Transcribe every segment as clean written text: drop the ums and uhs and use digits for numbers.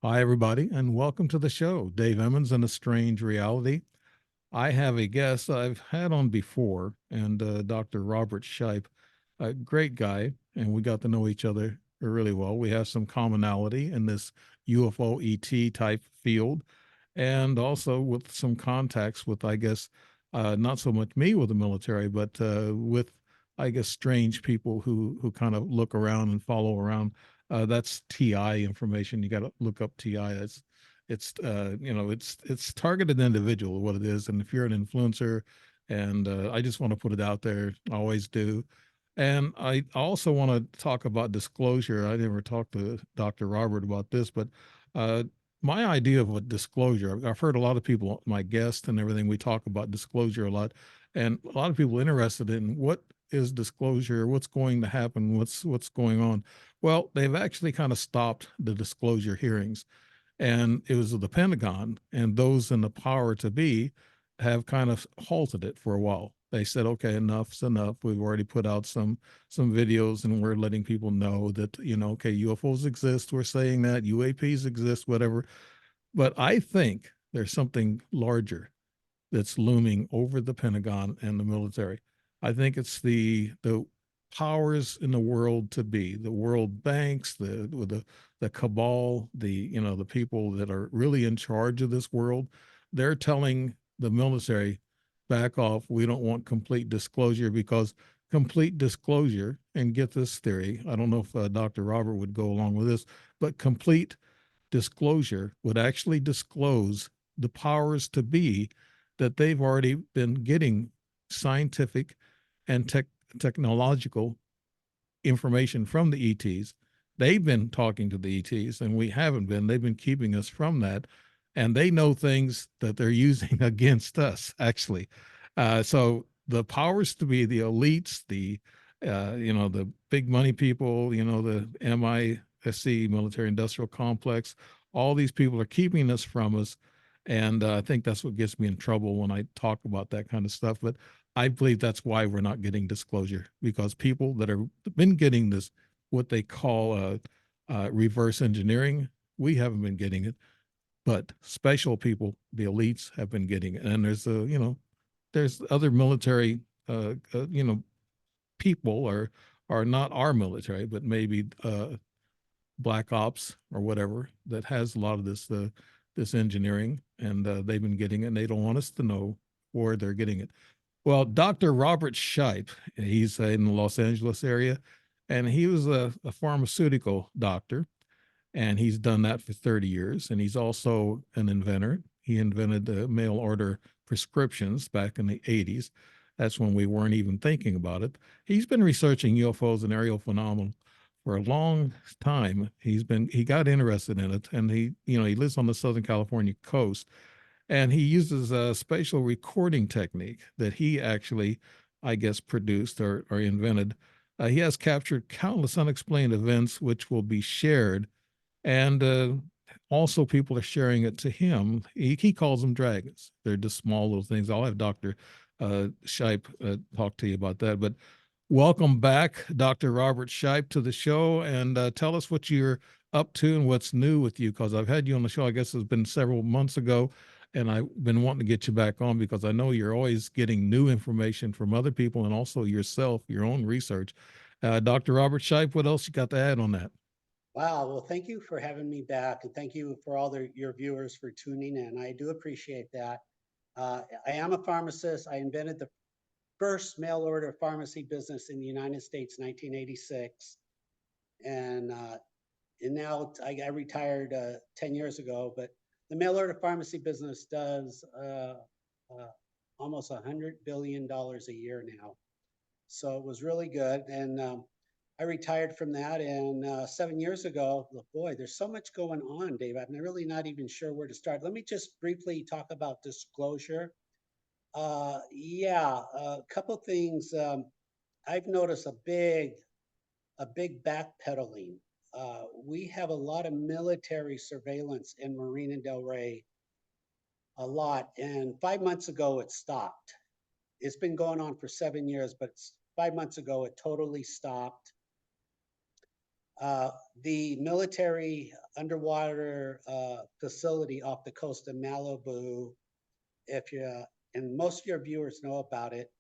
Hi, everybody, and welcome to the show. Dave Emmons and a Strange Reality. I have a guest I've had on before, and Dr. Robert Shiepe, a great guy, and we got to know each other really well. We have some commonality in this UFO ET type field, and also with some contacts with, I guess, not so much me with the military, but with, I guess, strange people who kind of look around and follow around. That's TI information. You got to look up TI. It's targeted individual what it is, and if you're an influencer, and I just want to put it out there, I always do. And I also want to talk about disclosure. I never talked to Dr. Robert about this, but uh, my idea of what disclosure, I've heard a lot of people, my guests and everything, we talk about disclosure a lot, and a lot of people interested in what is disclosure, what's going to happen, what's going on. Well, they've actually kind of stopped the disclosure hearings, and it was the Pentagon and those in the power to be have kind of halted it for a while. They said, "Okay, enough's enough. We've already put out some videos, and we're letting people know that okay, UFOs exist. We're saying that UAPs exist, whatever." But I think there's something larger that's looming over the Pentagon and the military. I think it's the powers in the world to be, the world banks, the cabal, the people that are really in charge of this world. They're telling the military, back off. We don't want complete disclosure, because complete disclosure, and get this theory, I don't know if Dr. Robert would go along with this, but complete disclosure would actually disclose the powers to be that they've already been getting scientific and technological information from the ETs. They've been talking to the ETs, and we haven't been. They've been keeping us from that. And they know things that they're using against us, actually. So the powers to be, the elites, the big money people, the MISC, military industrial complex, all these people are keeping this from us. And I think that's what gets me in trouble when I talk about that kind of stuff. But I believe that's why we're not getting disclosure, because people that have been getting this, what they call reverse engineering, we haven't been getting it, but special people, the elites, have been getting it. And there's other military, people are not our military, but maybe black ops or whatever, that has a lot of this engineering, and they've been getting it, and they don't want us to know where they're getting it. Well, Dr. Robert Shiepe, he's in the Los Angeles area, and he was a pharmaceutical doctor, and he's done that for 30 years. And he's also an inventor. He invented the mail order prescriptions back in the 80s. That's when we weren't even thinking about it. He's been researching UFOs and aerial phenomena for a long time. He got interested in it, and he lives on the Southern California coast, and he uses a spatial recording technique that he actually, I guess, produced or invented. He has captured countless unexplained events, which will be shared, and also people are sharing it to him. He calls them dragons. They're just small little things. I'll have Dr. Shiepe talk to you about that. But welcome back, Dr. Robert Shiepe, to the show, and tell us what you're up to and what's new with you, because I've had you on the show, I guess it's been several months ago, and I've been wanting to get you back on because I know you're always getting new information from other people and also yourself, your own research. Dr. Robert Shiepe, what else you got to add on that? Wow. Well, thank you for having me back, and thank you for all your viewers for tuning in. I do appreciate that. I am a pharmacist. I invented the first mail order pharmacy business in the United States, 1986, and now I retired 10 years ago. But the mail order pharmacy business does almost $100 billion a year now. So it was really good, and I retired from that, and 7 years ago, look, boy, there's so much going on, Dave. I'm really not even sure where to start. Let me just briefly talk about disclosure. Yeah, a couple things. I've noticed a big backpedaling. We have a lot of military surveillance in Marina Del Rey, a lot, and 5 months ago it stopped. It's been going on for 7 years, but 5 months ago it totally stopped. The military underwater facility off the coast of Malibu. If you and most of your viewers know about it,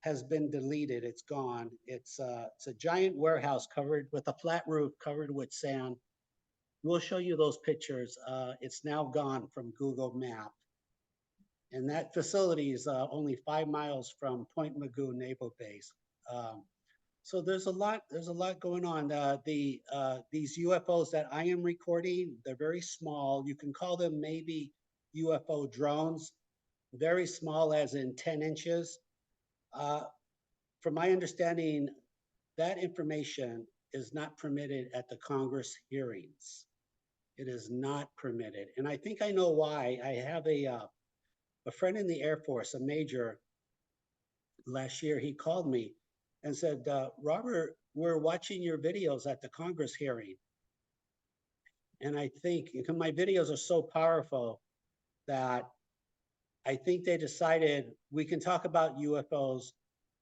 has been deleted. It's gone. It's a giant warehouse covered with a flat roof, covered with sand. We'll show you those pictures. It's now gone from Google Map, and that facility is only 5 miles from Point Mugu Naval Base. Um, so there's a lot. There's a lot going on. These UFOs that I am recording, they're very small. You can call them maybe UFO drones. Very small, as in 10 inches. Uh, from my understanding, that information is not permitted at the Congress hearings. It is not permitted, and I think I know why. I have a friend in the Air Force, a major. Last year, he called me and said, "Robert, we're watching your videos at the Congress hearing," and I think because my videos are so powerful that I think they decided we can talk about UFOs,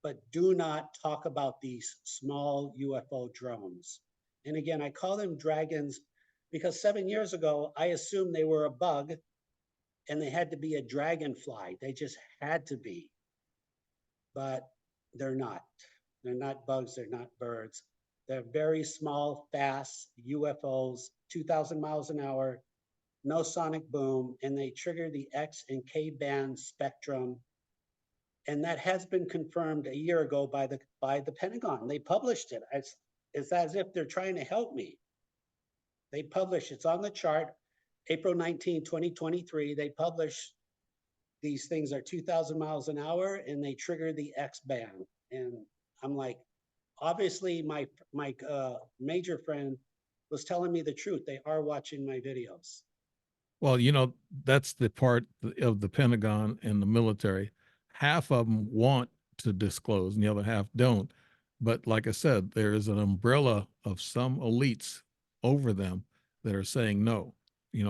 but do not talk about these small UFO drones. And again, I call them dragons because 7 years ago, I assumed they were a bug and they had to be a dragonfly. They just had to be, but they're not. They're not bugs, they're not birds. They're very small, fast UFOs, 2,000 miles an hour, no sonic boom, and they trigger the X and K band spectrum. And that has been confirmed a year ago by the Pentagon. They published it. It's as if they're trying to help me. They publish, it's on the chart, April 19, 2023. They publish these things are 2,000 miles an hour and they trigger the X band. And I'm like, obviously my major friend was telling me the truth. They are watching my videos. Well, that's the part of the Pentagon and the military. Half of them want to disclose, and the other half don't. But like I said, there is an umbrella of some elites over them that are saying no,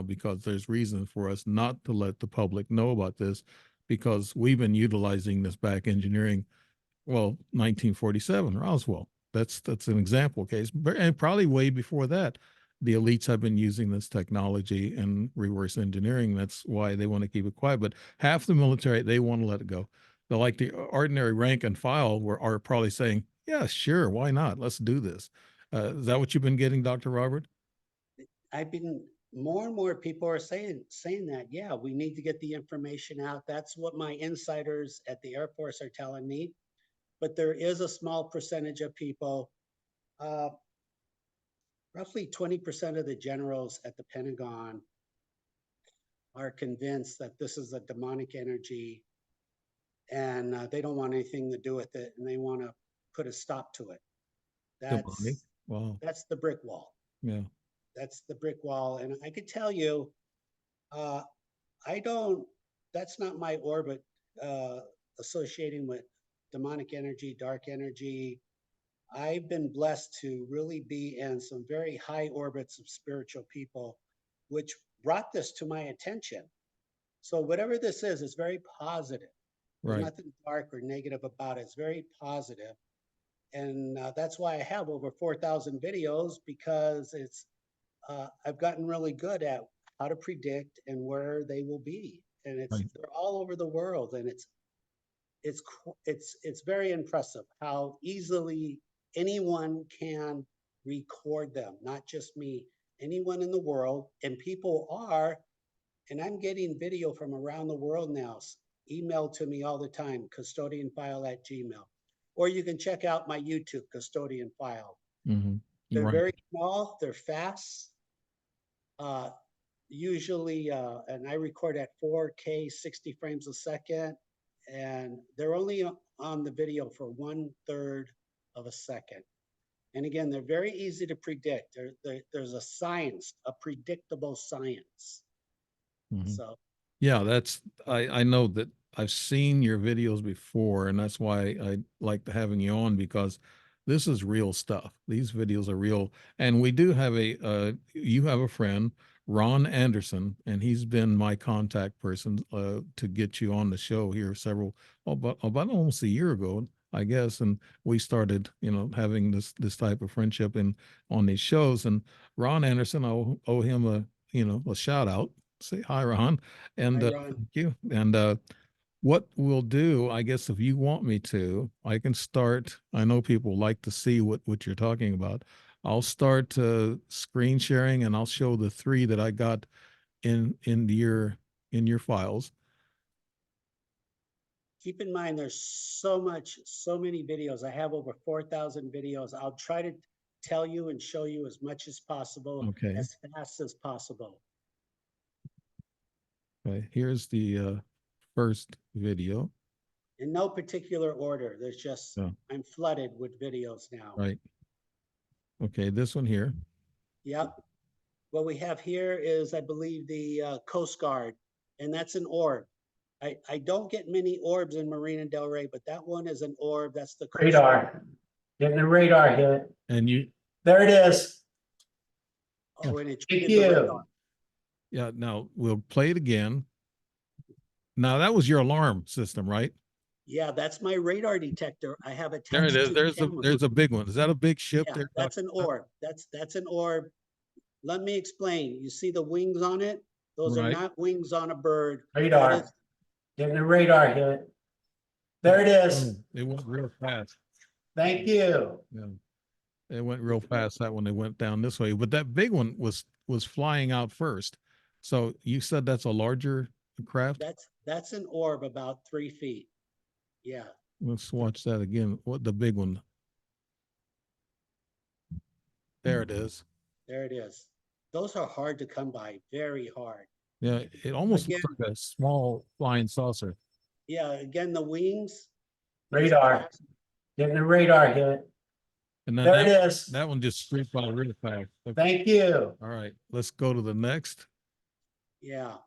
because there's reason for us not to let the public know about this because we've been utilizing this back engineering. Well, 1947, Roswell. That's an example case, and probably way before that the elites have been using this technology and reverse engineering. That's why they want to keep it quiet. But half the military, they want to let it go. They're like the ordinary rank and file are probably saying, yeah, sure, why not? Let's do this. Is that what you've been getting, Dr. Robert? I've been more and more people are saying that, yeah, we need to get the information out. That's what my insiders at the Air Force are telling me. But there is a small percentage of people, uh, roughly 20% of the generals at the Pentagon are convinced that this is a demonic energy and they don't want anything to do with it and they want to put a stop to it. Demonic. That's Wow. that's the brick wall. Yeah. That's the brick wall. And I could tell you, uh, I don't, that's not my orbit associating with demonic energy, dark energy. I've been blessed to really be in some very high orbits of spiritual people, which brought this to my attention. So whatever this is, it's very positive. There's Right. nothing dark or negative about it. It's very positive. And that's why I have over 4,000 videos because I've gotten really good at how to predict and where they will be. And Right. they're all over the world. And it's, it's very impressive how easily anyone can record them, not just me, anyone in the world. And people are, and I'm getting video from around the world now, emailed to me all the time, custodianfile@gmail. Or you can check out my YouTube, Custodian File. Mm-hmm. They're Right. very small, they're fast. Uh, Usually, and I record at 4K, 60 frames a second, and they're only on the video for 1/3 of a second. And again, they're very easy to predict. There's a science, a predictable science. Mm-hmm. So Yeah, I know that I've seen your videos before, and that's why I like having you on because this is real stuff. These videos are real, and we do have you have a friend, Ron Anderson, and he's been my contact person to get you on the show here about almost a year ago. I guess, and we started, having this type of friendship and on these shows. And Ron Anderson, I owe him a shout out. Say hi, Ron, and Hi, Ron. thank you. And what we'll do, I guess, if you want me to, I can start. I know people like to see what you're talking about. I'll start screen sharing, and I'll show the three that I got in your files. Keep in mind, there's so many videos. I have over 4,000 videos. I'll try to tell you and show you as much as possible, Okay. as fast as possible. Okay. Here's the first video. In no particular order. There's just, Yeah. I'm flooded with videos now. Right. Okay. This one here. Yep. What we have here is, I believe, the Coast Guard, and that's an orb. I don't get many orbs in Marina Del Rey, but that one is an orb. That's the Coast Guard. Radar. Getting the radar hit. And you, There it is. Oh, and it Thank treated the radar. you. yeah. Now we'll play it again. Now that was your alarm system, right? Yeah, that's my radar detector. I have attached There it is. to There's the a camera. there's a big one. Is that a big ship Yeah, there? that's an Doc? orb. That's an orb. Let me explain. You see the wings on it? Those are Right. not wings on a bird. That Radar. is, Getting the radar hit. There it is. Oh, it went real fast. Thank you. Yeah. It went real fast that when they went down this way. But that big one was flying out first. So you said that's a larger craft? that's an orb about 3 feet. Yeah, Let's watch that again. What the big one? There it is. there it is. Those are hard to come by, very hard. Yeah, it almost Again, looks like a small flying saucer. yeah, again, the wings. Radar. Getting the radar hit. And then There it that, is. that one just streaked by real fast. Okay. Thank you. All right, let's go to the next. Yeah.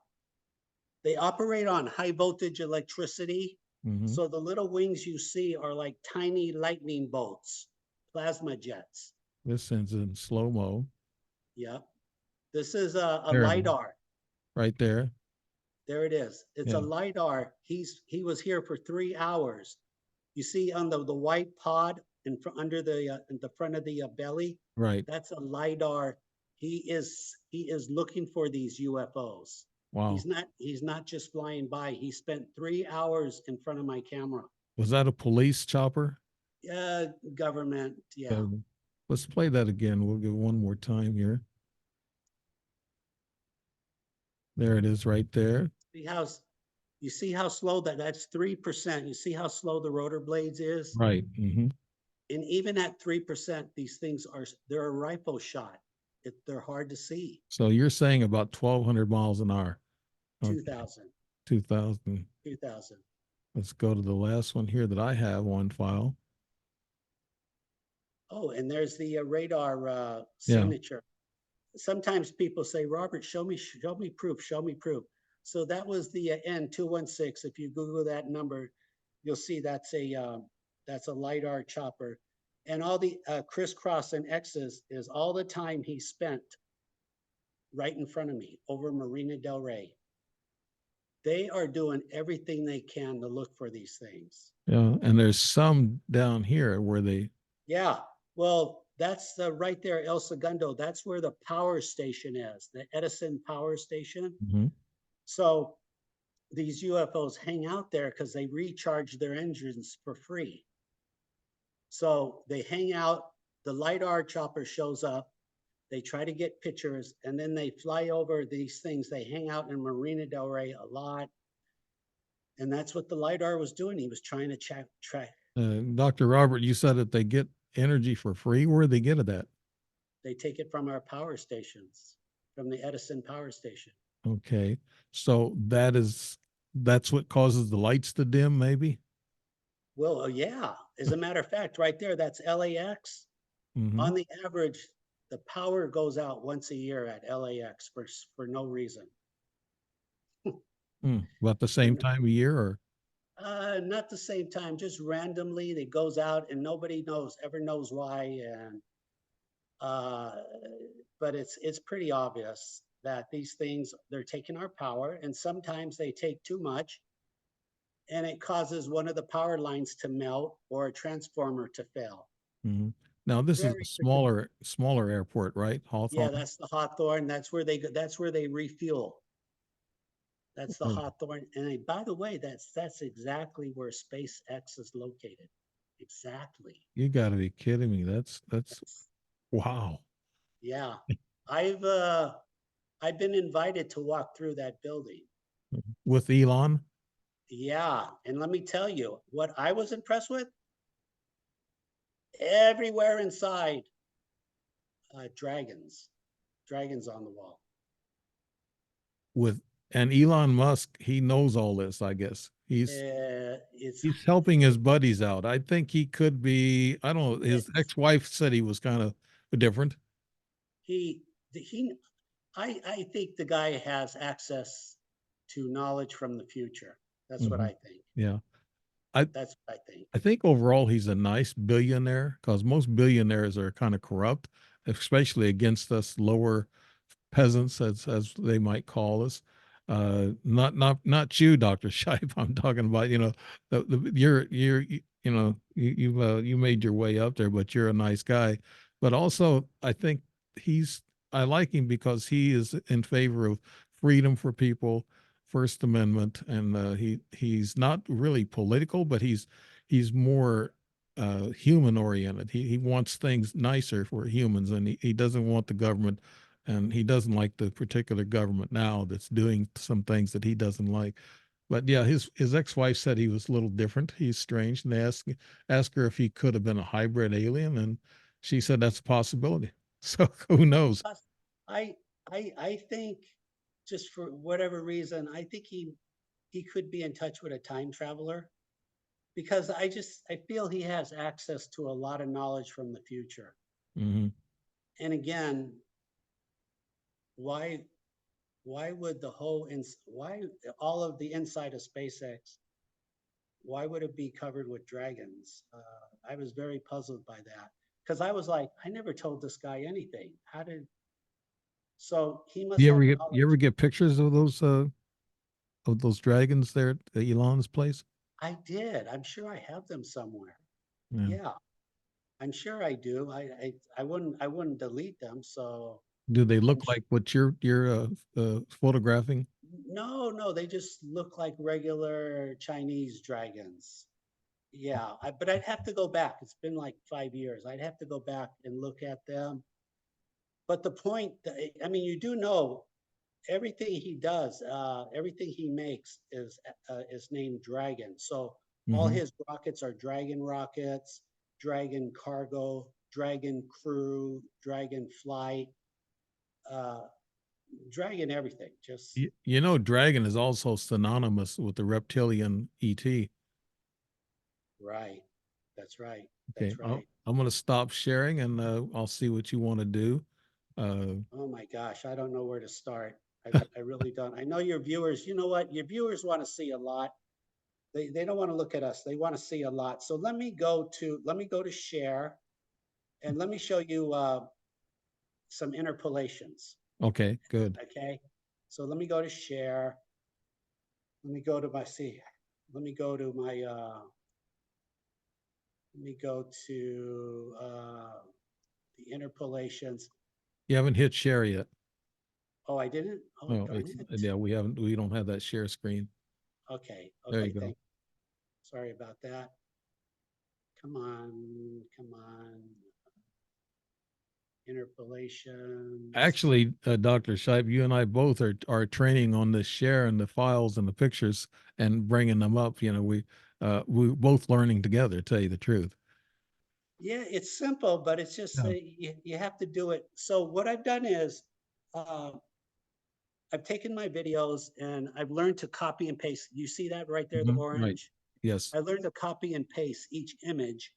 They operate on high voltage electricity. Mhm. So the little wings you see are like tiny lightning bolts, plasma jets. This is in slow-mo. Yep. This is a There it is. LiDAR. Right there. There it is. It's Yeah. a LiDAR. He was here for 3 hours. You see on the white pod under in the front of the belly, Right. that's a LiDAR. He is looking for these UFOs. Wow. He's not just flying by. He spent 3 hours in front of my camera. Was that a police chopper? Government, yeah. Let's play that again. We'll give it one more time here. There it is right there. You see how slow that's 3%. You see how slow the rotor blades is? Right. Mm-hmm. And even at 3%, these things they're a rifle shot. They're hard to see. So you're saying about 1,200 miles an hour. 2,000. 2,000. 2,000. Let's go to the last one here that I have on file. Oh, and there's the radar signature. Sometimes people say, Robert, show me proof, show me proof. So that was the N216. If you Google that number, you'll see that's a LiDAR chopper. And all the crisscross and X's is all the time he spent right in front of me over Marina Del Rey. They are doing everything they can to look for these things. Yeah, and there's some down here where they. Yeah, well, that's right there, El Segundo. That's where the power station is, the Edison power station. Mhm. So these UFOs hang out there because they recharge their engines for free. So they hang out, the LiDAR chopper shows up, they try to get pictures, and then they fly over these things. They hang out in Marina Del Rey a lot. And that's what the LiDAR was doing. He was trying to track. Dr. Robert, you said that they get energy for free. Where do they get it at? They take it from our power stations, from the Edison power station. Okay. So that's what causes the lights to dim, maybe? Well, yeah. As a matter of fact, right there, that's LAX. Mhm. On the average, the power goes out once a year at LAX for no reason. About the same time of year, or? Not the same time, just randomly it goes out and nobody ever knows why. And but it's pretty obvious that these things, they're taking our power, and sometimes they take too much. and it causes one of the power lines to melt or a transformer to fail. Hmm. Now this is a Very quickly. smaller airport, right? Yeah, Hawthorne. that's the Hawthorne. That's where they go. That's where they refuel. That's the Oh, Hawthorne. And by the way, that's exactly where SpaceX is located. Exactly. you got to be kidding me. That's That's, wow. yeah. I've been invited to walk through that building. With Elon. Yeah, and let me tell you what I was impressed with. Everywhere inside, dragons on the wall. With and Elon Musk, he knows all this, I guess. It's He's helping his buddies out. I think he could be, I don't know, his it's ex-wife said he was kind of different. he he. I think the guy has access to knowledge from the future. That's what Mhm. I think. Yeah. I That's what I think. I think overall he's a nice billionaire because most billionaires are kind of corrupt, especially against us lower peasants, as they might call us. Not you, Doctor Shipe. I'm talking about you made your way up there, but you're a nice guy. But also, I think I like him because he is in favor of freedom for people, First Amendment, and he's not really political, but he's more human oriented. He wants things nicer for humans, and he doesn't want the government, and he doesn't like the particular government now that's doing some things that he doesn't like. But yeah, his ex-wife said he was a little different. He's strange, and they asked her if he could have been a hybrid alien, and she said that's a possibility. So who knows? I I think just for whatever reason, I think he could be in touch with a time traveler because I feel he has access to a lot of knowledge from the future. Hmm. And again, why why would why all of the inside of SpaceX, why would it be covered with dragons? I was very puzzled by that because I was like, I never told this guy anything. How did so he must have You knowledge. ever get pictures of those dragons there at Elon's place? I did. I'm sure I have them somewhere. Yeah. Yeah, I'm sure I do. I wouldn't delete them. So Do they I'm look like what you're photographing? no, they just look like regular Chinese dragons. Yeah, but I'd have to go back. It's been like 5 years. I'd have to go back and look at them. But the point, I mean, you do know everything he does, everything he makes is named Dragon. So all Hmm. his rockets are Dragon rockets, Dragon cargo, Dragon crew, Dragon flight, uh, Dragon everything. Just You know, dragon is also synonymous with the reptilian ET. right. That's right. Okay, That's right. I'm going to stop sharing, and I'll see what you want to do. Oh my gosh, I don't know where to start. I really don't. I know your viewers, you know what? Your viewers want to see a lot. They don't want to look at us. They want to see a lot. So let me go to share and let me show you some interpolations. okay, good. Okay. So let me go to share. Let me go to my see. Let me go to my let me go to the interpolations. You haven't hit share yet. Oh, I didn't? Oh No, darn it's it. yeah, we don't have that share screen. Okay, There you okay, go. thank sorry about that. Come on, come on. Interpolations. Actually, Dr. Shipe, you and I both are training on this share and the files and the pictures and bringing them up. You know, we're both learning together. To tell you the truth. Yeah, it's simple, but it's just Yeah. you have to do it. So what I've done is uh, I've taken my videos and I've learned to copy and paste. You see that right there, the Right. orange? Yes. I learned to copy and paste each image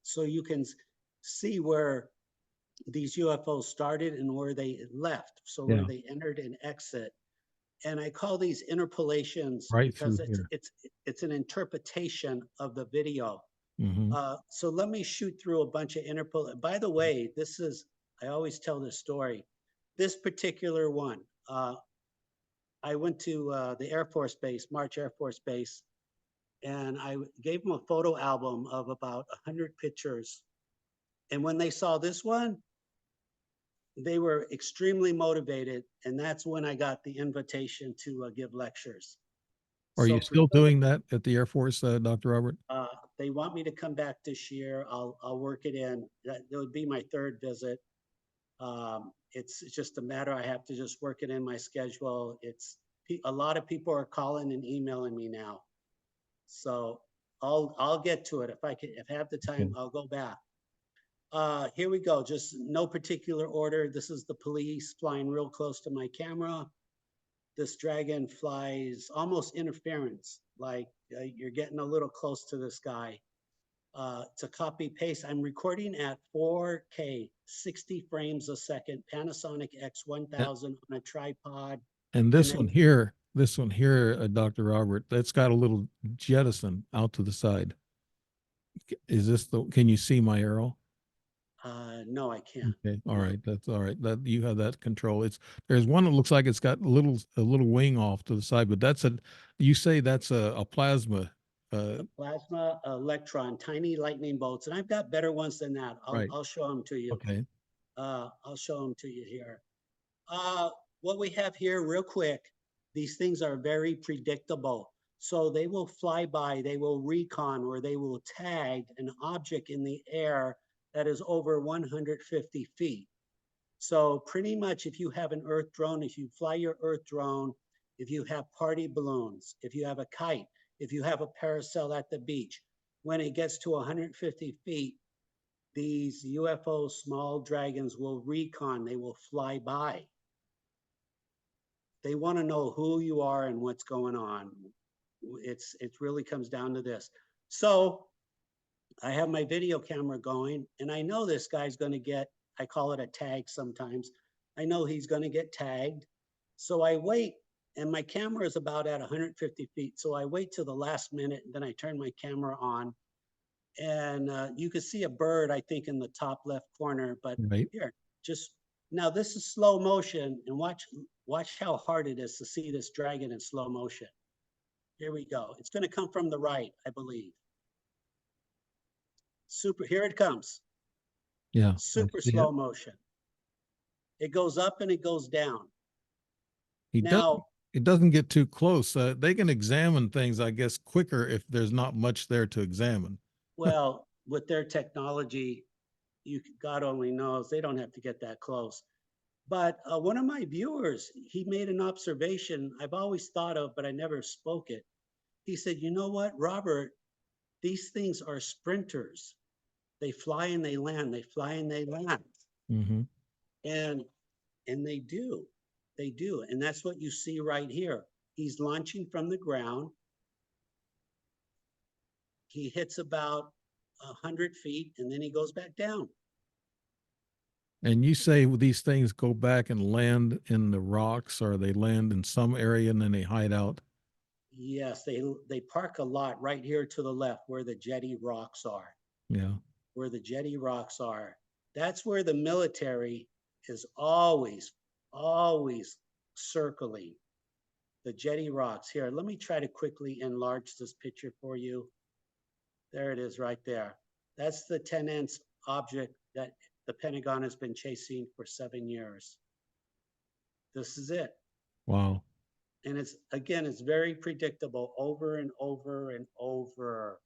so you can see where these UFOs started and where they left. So where Yeah. they entered and exit. And I call these interpolations Right because through here. it's an interpretation of the video. Hmm. So let me shoot through a bunch of interpol. By the way, I always tell this story. This particular one, I went to the Air Force Base, March Air Force Base, and I gave them a photo album of about 100 pictures. And when they saw this one, they were extremely motivated, and that's when I got the invitation to give lectures. Are you So still doing that at the Air Force, Dr. Robert? they want me to come back this year. I'll work it in. That would be my third visit. It's just a matter. I have to just work it in my schedule. It's a lot of people are calling and emailing me now, so I'll get to it if I have the time. Okay. I'll go back. Here we go. Just no particular order. This is the police flying real close to my camera. This dragon flies almost interference, like you're getting a little close to this guy. To copy paste, I'm recording at 4K, 60 frames a second, Panasonic X1000 on a tripod. And And then this one here, Dr. Robert, that's got a little jettison out to the side. Is this can you see my arrow? no, I can't. Okay, all right, that's all right. That you have that control. There's one that looks like it's got a little wing off to the side, but you say that's a plasma. A plasma electron, tiny lightning bolts, and I've got better ones than that. Right. I'll show them to you. Okay. I'll show them to you here. What we have here, real quick, these things are very predictable. So they will fly by, they will recon, or they will tag an object in the air that is over 150 feet. So pretty much if you have an Earth drone, if you fly your Earth drone, if you have party balloons, if you have a kite, if you have a parasail at the beach, when it gets to 150 feet, these UFO small dragons will recon, they will fly by. They want to know who you are and what's going on. It really comes down to this. So I have my video camera going, and I know this guy's going to get, I call it a tag sometimes. I know he's going to get tagged. So I wait, and my camera is about at 150 feet. So I wait till the last minute, and then I turn my camera on. And you can see a bird, I think, in the top left corner. But Right. here, just now this is slow motion, and watch how hard it is to see this dragon in slow motion. Here we go. It's going to come from the right, I believe. Here it comes. Yeah. Super slow motion. It goes up and it goes down. It doesn't get too close. They can examine things, I guess, quicker if there's not much there to examine. Well, with their technology, God only knows, they don't have to get that close. But one of my viewers, he made an observation I've always thought of, but I never spoke it. He said, you know what, Robert, these things are sprinters. They fly and they land, they fly and they land. Mm-hmm. And they do. They do. And that's what you see right here. He's launching from the ground. He hits about 100 feet and then he goes back down. And you say these things go back and land in the rocks, or they land in some area and then they hide out? Yes, they park a lot right here to the left where the jetty rocks are. Yeah. Where the jetty rocks are. That's where the military is always circling. The jetty rocks. Here, let me try to quickly enlarge this picture for you. There it is right there. That's the 10-inch object that the Pentagon has been chasing for 7 years. This is it. Wow. And it's very predictable over and over and over.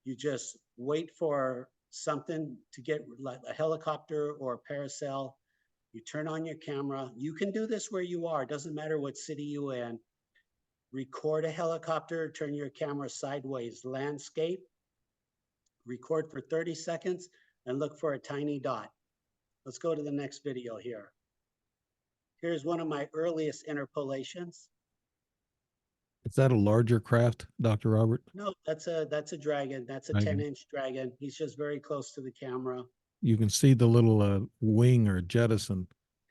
You just wait for something to get, like a helicopter or a parasail. You turn on your camera. You can do this where you are. It doesn't matter what city you're in. Record a helicopter, turn your camera sideways, landscape, record for 30 seconds, and look for a tiny dot. Let's go to the next video here. Here's one of my earliest interpolations. Is that a larger craft, Dr. Robert? No, that's a dragon. That's a 10-inch dragon. He's just very close to the camera. You can see the little wing or jettison.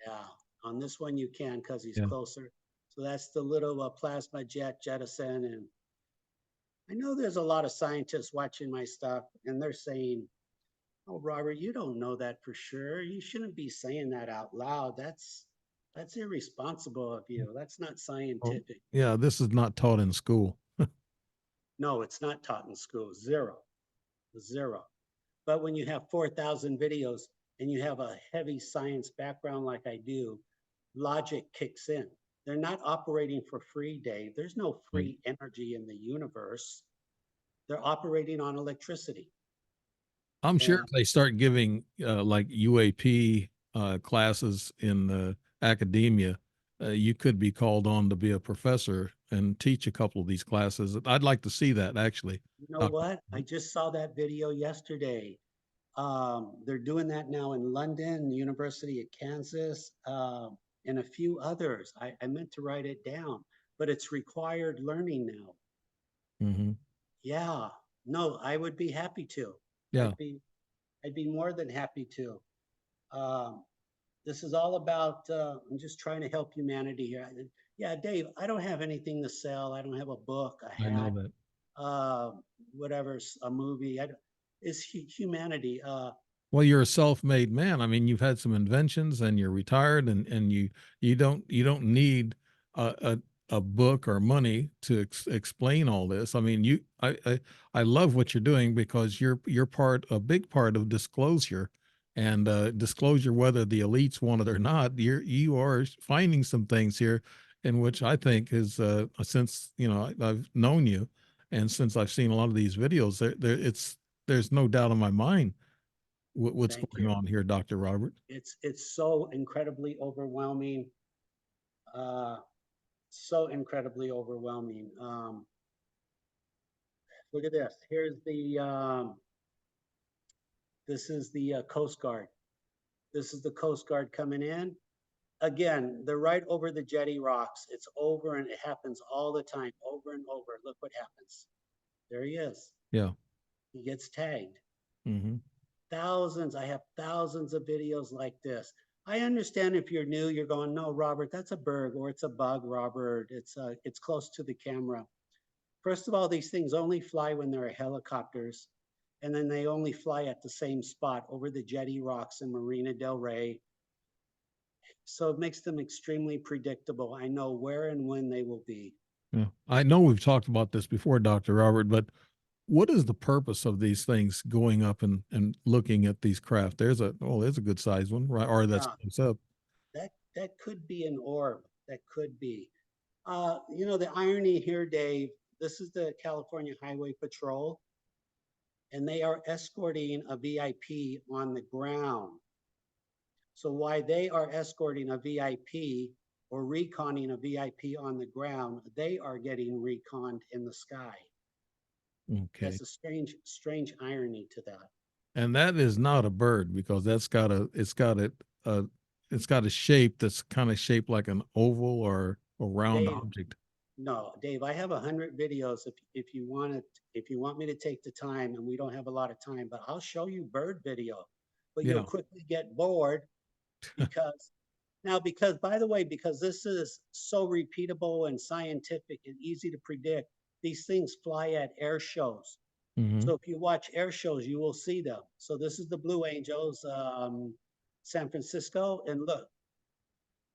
Yeah, on this one you can because he's closer. So that's the little plasma jettison. And I know there's a lot of scientists watching my stuff and they're saying, oh, Robert, you don't know that for sure. You shouldn't be saying that out loud. That's irresponsible of you. That's not scientific. Yeah, this is not taught in school. No, it's not taught in school. Zero. Zero. But when you have 4,000 videos and you have a heavy science background like I do, logic kicks in. They're not operating for free, Dave. There's no Right. free energy in the universe. They're operating on electricity. I'm sure And if they start giving like UAP classes in academia, you could be called on to be a professor and teach a couple of these classes. I'd like to see that actually. you know Dr. what? I just saw that video yesterday. They're doing that now in London, University of Kansas, and a few others. I meant to write it down, but it's required learning now. Mhm. Yeah, no, I would be happy to. Yeah, I'd be more than happy to. Um, this is all about, I'm just trying to help humanity here. Yeah, Dave, I don't have anything to sell. I don't have a book, a I know hat, that. uh, whatever, a movie. It's humanity. Well, you're a self-made man. I mean, you've had some inventions and you're retired and you don't need a book or money to explain all this. I mean, I love what you're doing because you're a big part of disclosure and disclosure, whether the elites want it or not. You are finding some things here in which I think is since I've known you and since I've seen a lot of these videos, there's no doubt in my mind what's Thank going you. on here, Dr. Robert. It's so incredibly overwhelming. Uh, so incredibly overwhelming. Look at this. This is the Coast Guard. This is the Coast Guard coming in. Again, they're right over the jetty rocks. It's over and it happens all the time, over and over. Look what happens. There he is. Yeah. He gets tagged. Hmm. Thousands. I have thousands of videos like this. I understand if you're new, you're going, no, Robert, that's a berg or it's a bug, Robert. It's close to the camera. First of all, these things only fly when there are helicopters, and then they only fly at the same spot over the jetty rocks in Marina del Rey. So it makes them extremely predictable. I know where and when they will be. Yeah. I know we've talked about this before, Dr. Robert, but what is the purpose of these things going up and looking at these craft? There's a good sized one, right? Or that's Yeah, close up. that could be an orb. That could be. The irony here, Dave, this is the California Highway Patrol, and they are escorting a VIP on the ground. So while they are escorting a VIP or reconning a VIP on the ground, they are getting reconned in the sky. Okay. That's a strange irony to that. And that is not a bird because a it's got a shape that's kind of shaped like an oval or a round Dave, object. no, Dave, I have 100 videos if you want me to take the time, and we don't have a lot of time, but I'll show you bird video. But you'll Yeah. quickly get bored because by the way, because this is so repeatable and scientific and easy to predict, these things fly at air shows. Hmm. So if you watch air shows, you will see them. So this is the Blue Angels, San Francisco, and look,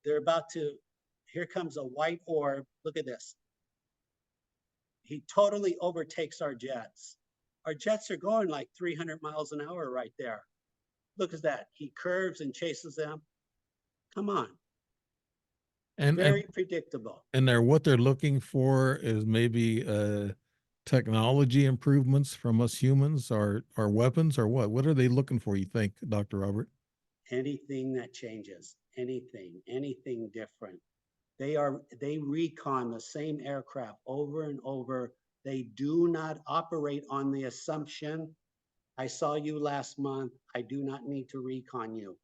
they're about to. Here comes a white orb. Look at this. He totally overtakes our jets. Our jets are going like 300 miles an hour right there. Look at that. He curves and chases them. Come on. And and Very predictable. and what they're looking for is maybe technology improvements from us humans or weapons or what? What are they looking for, you think, Dr. Robert? Anything that changes, anything different. They recon the same aircraft over and over. They do not operate on the assumption, I saw you last month, I do not need to recon you.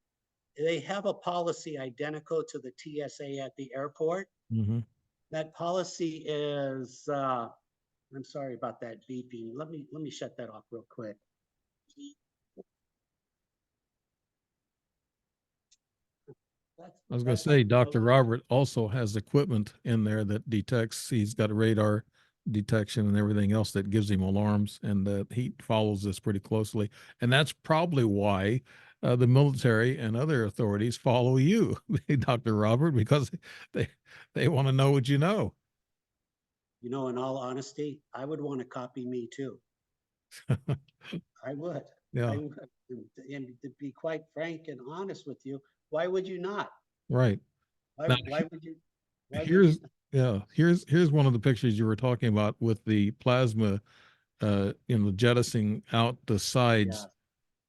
They have a policy identical to the TSA at the airport. Hmm. That policy is, I'm sorry about that beeping. Let me shut that off real quick. I was going to That's my say, Dr. remote. Robert also has equipment in there that detects. He's got a radar detection and everything else that gives him alarms, and he follows this pretty closely. And that's probably why the military and other authorities follow you, Dr. Robert, because they they want to know what you know. You know, in all honesty, I would want to copy me too. I would. I Yeah, would. And to be quite frank and honest with you, why would you not? right. Why, Now, why would you? Why would you? here's yeah, here's one of the pictures you were talking about with the plasma, jettisoning out the sides. Yes,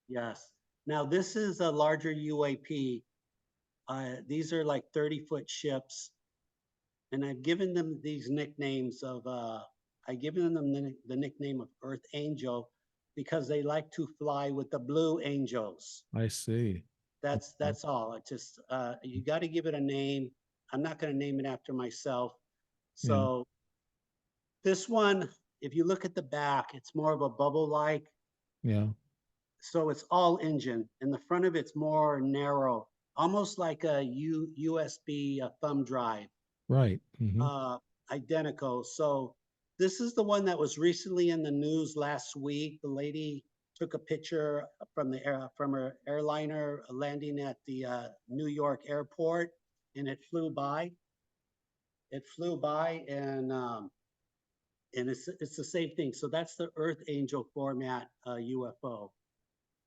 yes. Now, this is a larger UAP. These are like 30-foot ships, and I've given them these nicknames of, I've given them the nickname of Earth Angel because they like to fly with the Blue Angels. I see. Okay. That's all. It just, you got to give it a name. I'm not going to name it after myself. Yeah, So this one, if you look at the back, it's more of a bubble-like. yeah, So it's all engine, and the front of it's more narrow, almost like a USB thumb drive, right. Hmm. uh, identical. So this is the one that was recently in the news last week. The lady took a picture from the air, from her airliner landing at the New York airport, and it flew by. It flew by, and it's the same thing. So that's the Earth Angel format UFO.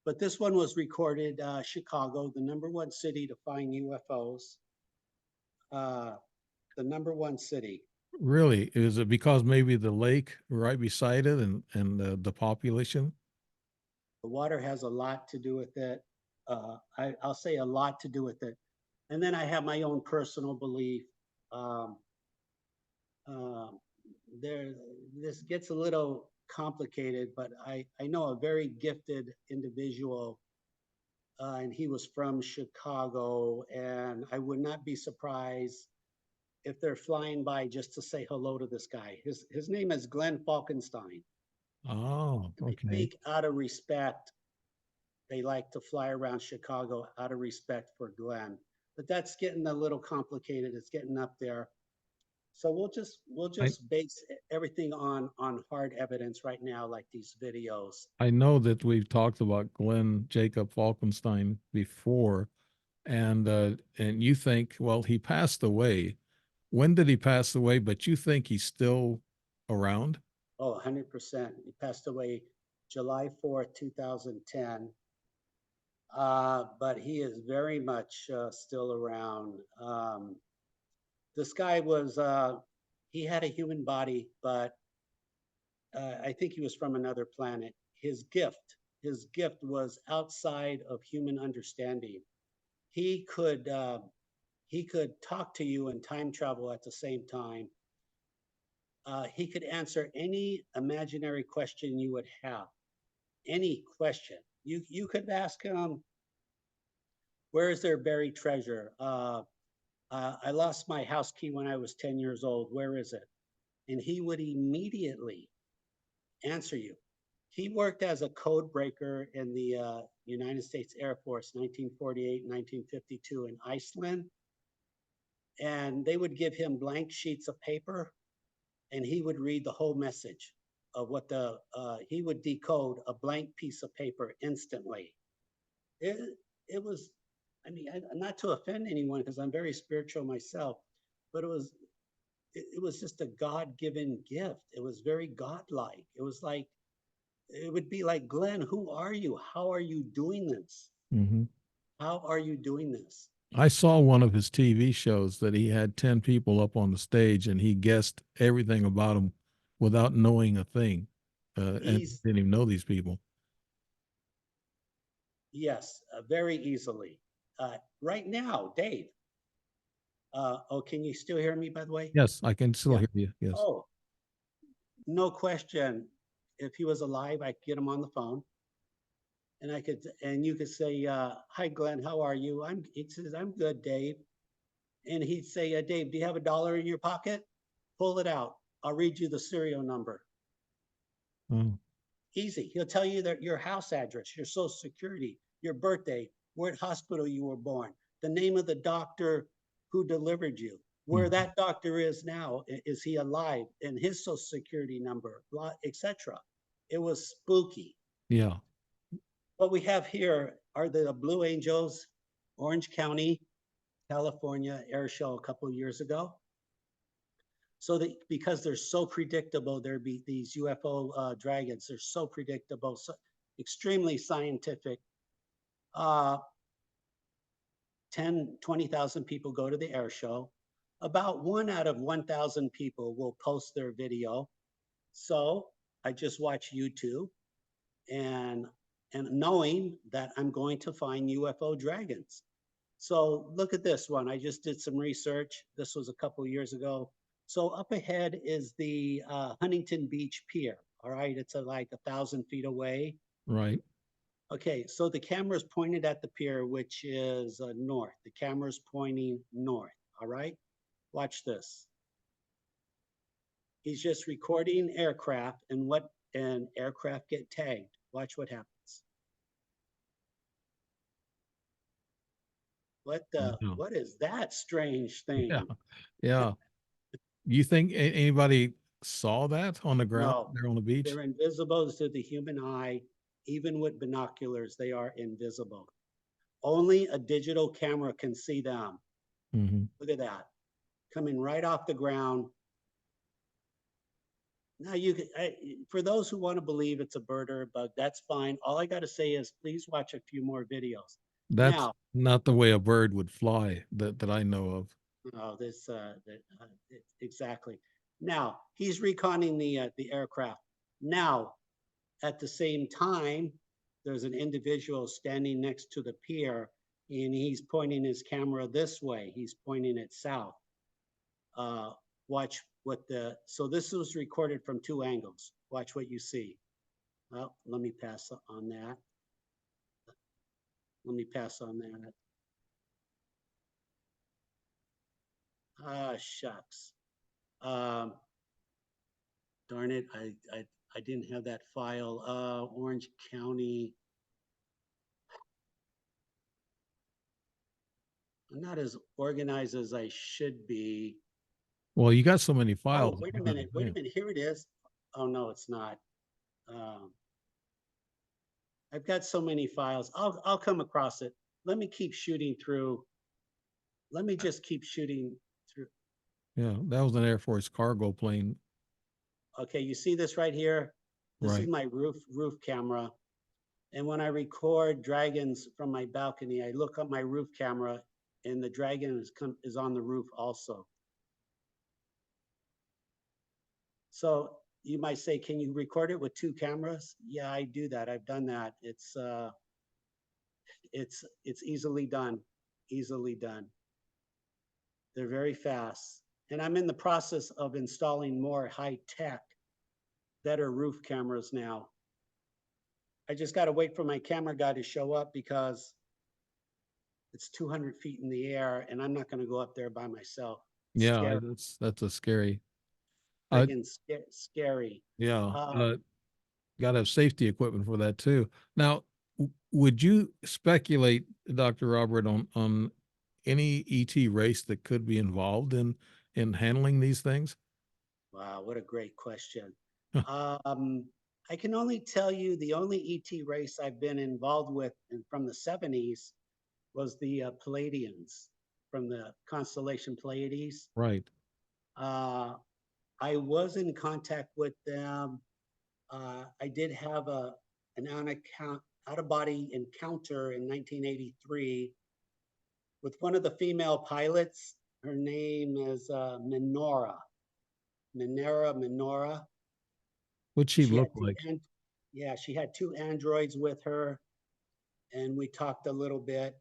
But this one was recorded Chicago, the #1 city to find UFOs. Uh, the #1 city. Really? Is it because maybe the lake right beside it and the population? The water has a lot to do with it. I'll say a lot to do with it. And then I have my own personal belief. Um, um, there, this gets a little complicated, but I know a very gifted individual, and he was from Chicago, and I would not be surprised if they're flying by just to say hello to this guy. His name is Glen Falkenstein. Oh, And I okay. think out of respect, they like to fly around Chicago out of respect for Glenn. But that's getting a little complicated. It's getting up there. So we'll I just base everything on hard evidence right now, like these videos. I know that we've talked about Glen Jacob Falkenstein before, and you think, well, he passed away. When did he pass away? But you think he's still around? Oh, 100%. He passed away July 4th, 2010. But he is very much still around. This guy was, he had a human body, but I think he was from another planet. His gift was outside of human understanding. He could, uh, he could talk to you and time travel at the same time. He could answer any imaginary question you would have, any question. You could ask him, where is there buried treasure? I lost my house key when I was 10 years old. Where is it? And he would immediately answer you. He worked as a code breaker in the United States Air Force, 1948, 1952 in Iceland. And they would give him blank sheets of paper, and he would read the whole message of what he would decode a blank piece of paper instantly. It, it was, I mean, not to offend anyone because I'm very spiritual myself, but it was just a God-given gift. It was very godlike. It was like, it would be like, Glenn, who are you? How are you doing this? Hmm. How are you doing this? I saw one of his TV shows that he had 10 people up on the stage and he guessed everything about them without knowing a thing. And He's, didn't even know these people. yes, very easily. Right now, Dave, oh, can you still hear me, by the way? Yes, I can still Yeah. hear you. Yes. Oh, no question. If he was alive, I could get him on the phone, and you could say, "Hi, Glenn, how are you?" He says, "I'm good, Dave." And he'd say, "Dave, do you have $1 in your pocket? Pull it out. I'll read you the serial number." Oh, Easy. He'll tell you that your house address, your social security, your birthday, what hospital you were born, the name of the doctor who delivered you, where mhm. that doctor is now, is he alive, and his social security number, etc. It was spooky. Yeah. What we have here are the Blue Angels, Orange County, California air show a couple of years ago. So that because they're so predictable, there be these UFO dragons. They're so predictable, so extremely scientific. Uh, 10, 20,000 people go to the air show. About 1 out of 1,000 people will post their video. So I just watch YouTube and knowing that I'm going to find UFO dragons. So look at this one. I just did some research. This was a couple years ago. So up ahead is the Huntington Beach Pier. All right, it's like 1,000 feet away. Right. Okay, so the camera is pointed at the pier, which is north. The camera is pointing north. All right, watch this. He's just recording aircraft and aircraft get tagged. Watch what happens. Yeah. What is that strange thing? Yeah. Yeah. You think anybody saw that on the ground No, there on the beach? they're invisible to the human eye. Even with binoculars, they are invisible. Only a digital camera can see them. Hmm. Look at that, coming right off the ground. Now for those who want to believe it's a bird or a bug, that's fine. All I got to say is please watch a few more videos. That's Now, not the way a bird would fly that I know of. oh, exactly. Now he's reconning the aircraft. Now, at the same time, there's an individual standing next to the pier, and he's pointing his camera this way. He's pointing it south. Watch so this was recorded from 2 angles. Watch what you see. Well, let me pass on that. Let me pass on that. Ah, shucks. Darn it, I didn't have that file. Orange County. I'm not as organized as I should be. Well, you got so many Oh, files. wait a minute, here it is. Oh, no, it's not. I've got so many files. I'll come across it. Let me keep shooting through. Let me just keep shooting through. Yeah, that was an Air Force cargo plane. Okay, you see this right here? This is Right. my roof camera. And when I record dragons from my balcony, I look up my roof camera and the dragon is on the roof also. So you might say, can you record it with 2 cameras? Yeah, I do that. I've done that. It's easily done, easily done. They're very fast. And I'm in the process of installing more high tech, better roof cameras now. I just got to wait for my camera guy to show up because it's 200 feet in the air and I'm not going to go up there by myself. Yeah, Scary, that's a scary. Uh, friggin' scary. yeah. Uh, Got to have safety equipment for that too. Now, would you speculate, Dr. Robert, on any ET race that could be involved in handling these things? wow, what a great question. I can only tell you the only ET race I've been involved with from the 70s was the Palladians from the constellation Pleiades. Right. I was in contact with them. I did have an out of body encounter in 1983 with one of the female pilots. Her name is Minora. What'd she She look had like? yeah, she had 2 androids with her, and we talked a little bit.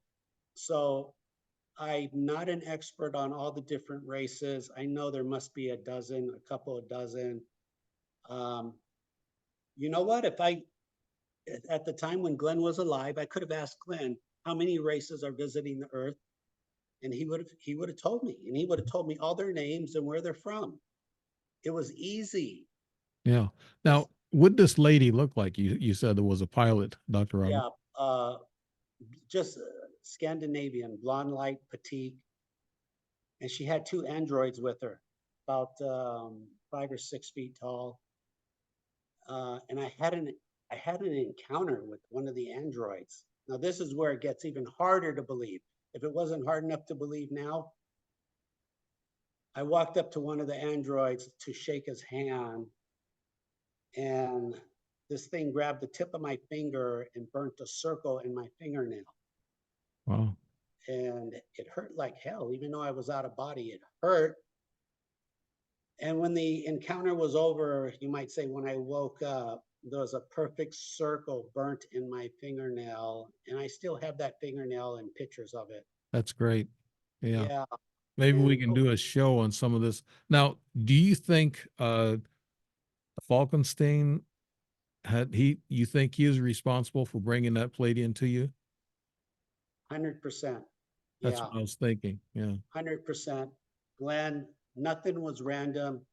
So I'm not an expert on all the different races. I know there must be a couple of dozen. You know what? At the time when Glenn was alive, I could have asked Glenn how many races are visiting the Earth, and he would have told me, and he would have told me all their names and where they're from. It was easy. Yeah. Now, what this lady look like? You said there was a pilot, Dr. Robert. Yeah, just Scandinavian, blonde, light, petite, and she had 2 androids with her, about 5 or 6 feet tall. And I had an encounter with one of the androids. Now this is where it gets even harder to believe. If it wasn't hard enough to believe now, I walked up to one of the androids to shake his hand, and this thing grabbed the tip of my finger and burnt a circle in my fingernail. Wow. And it hurt like hell, even though I was out of body, it hurt. And when the encounter was over, you might say, when I woke up, there was a perfect circle burnt in my fingernail. And I still have that fingernail and pictures of it. That's great. Yeah. Yeah. Maybe we And can do a show on some of this. Now, do you think Falkenstein you think he is responsible for bringing that plate into you? 100%. That's Yeah. what I was thinking. Yeah. 100%. Glenn, nothing was random.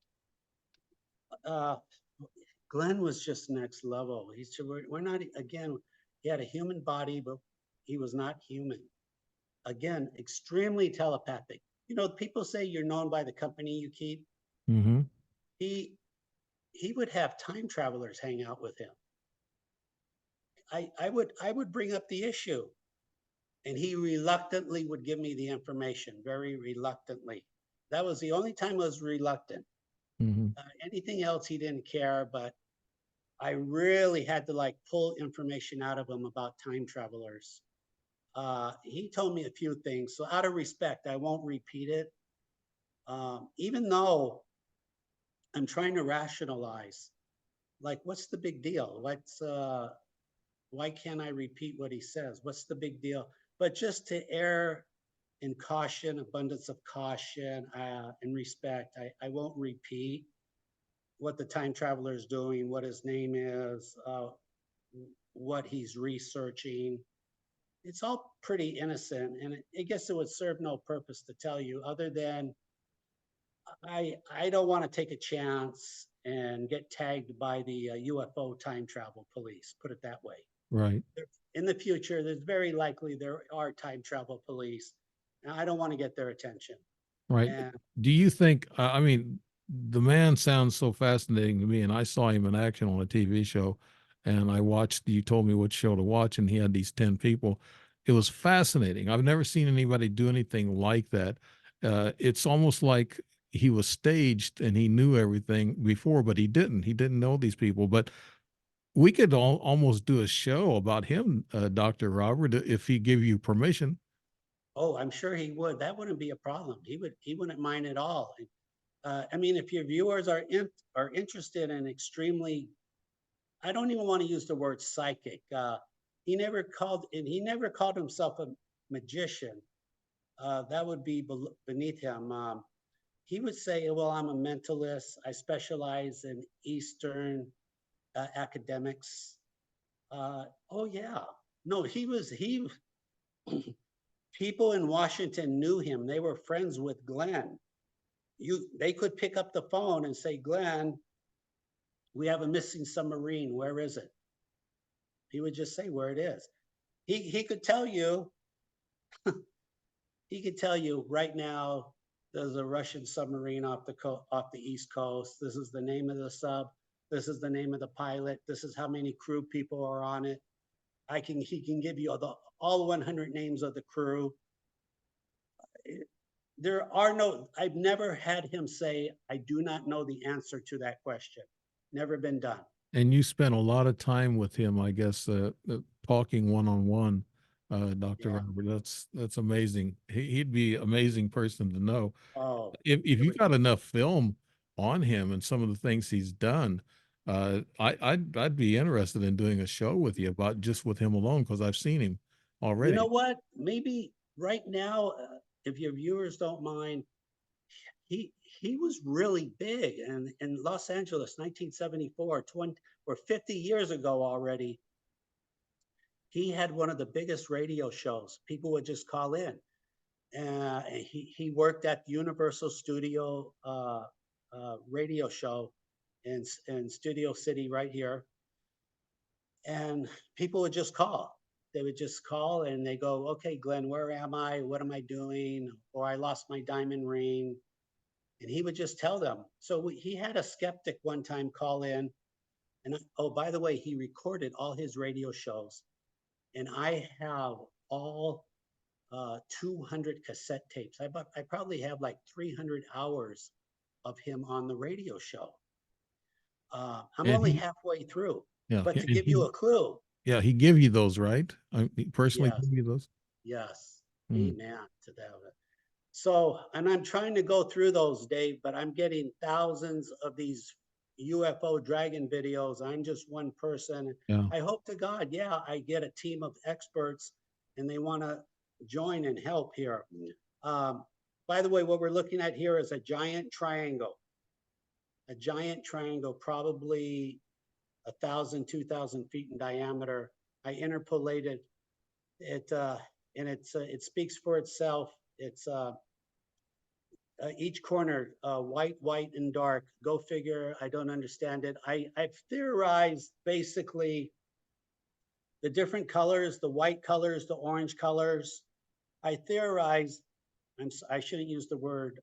Uh, Glenn was just next level. We're not, again, he had a human body, but he was not human. Again, extremely telepathic. You know, people say you're known by the company you keep. Mm-hmm. He would have time travelers hang out with him. I would bring up the issue, and he reluctantly would give me the information, very reluctantly. That was the only time I was reluctant. Mm-hmm. Anything else, he didn't care, but I really had to like pull information out of him about time travelers. He told me a few things, so out of respect, I won't repeat it. Even though I'm trying to rationalize, like, what's the big deal? Why can't I repeat what he says? What's the big deal? But just to err in caution, abundance of caution, and respect, I won't repeat what the time traveler is doing, what his name is, what he's researching. It's all pretty innocent, and I guess it would serve no purpose to tell you other than I don't want to take a chance and get tagged by the UFO time travel police. Put it that way. Right. In the future, there's very likely there are time travel police. And I don't want to get their attention. Right. And Do you think, I mean, the man sounds so fascinating to me, and I saw him in action on a TV show, and I watched, you told me what show to watch, and he had these 10 people. It was fascinating. I've never seen anybody do anything like that. It's almost like he was staged and he knew everything before, but he didn't. He didn't know these people. But we could almost do a show about him, Dr. Robert, if he give you permission. oh, I'm sure he would. That wouldn't be a problem. He wouldn't mind at all. I mean, if your viewers are interested in extremely, I don't even want to use the word psychic. He never called himself a magician. That would be beneath him. He would say, "Well, I'm a mentalist. I specialize in Eastern academics." Oh yeah, no, he. People in Washington knew him. They were friends with Glenn. They could pick up the phone and say, "Glenn, we have a missing submarine. Where is it?" He would just say where it is. He could tell you. He could tell you right now. There's a Russian submarine off the East Coast. This is the name of the sub. This is the name of the pilot. This is how many crew people are on it. He can give you all 100 names of the crew. I've never had him say, I do not know the answer to that question. Never been done. And you spent a lot of time with him, I guess, talking one-on-one, Dr. Yeah. Robert. That's amazing. He'd be amazing person to know. Oh, If you got enough film on him and some of the things he's done, I'd be interested in doing a show with you about just with him alone, because I've seen him you already. know what? Maybe right now, if your viewers don't mind, he was really big in Los Angeles, 1974, 20 or 50 years ago already. He had one of the biggest radio shows. People would just call in. He worked at the Universal Studio radio show in Studio City right here. And people would just call. They would just call and they go, "Okay, Glenn, where am I? What am I doing? Or I lost my diamond ring." And he would just tell them. So he had a skeptic one time call in. And oh, by the way, he recorded all his radio shows. And I have all 200 cassette tapes. I probably have like 300 hours of him on the radio show. I'm And only he, halfway through, yeah, but to and give you a clue, yeah, he give you those, right? He personally yes, give you those. yes, Mm. amen to that. So, and I'm trying to go through those, Dave, but I'm getting thousands of these UFO dragon videos. I'm just one person. Yeah. I hope to God, yeah, I get a team of experts and they want to join and help here. Um, by the way, what we're looking at here is a giant triangle, probably 1,000, 2,000 feet in diameter. I interpolated it, and it speaks for itself. It's each corner, white, white, and dark. Go figure. I don't understand it. I've theorized basically the different colors, the white colors, the orange colors. I theorized. I shouldn't use the word.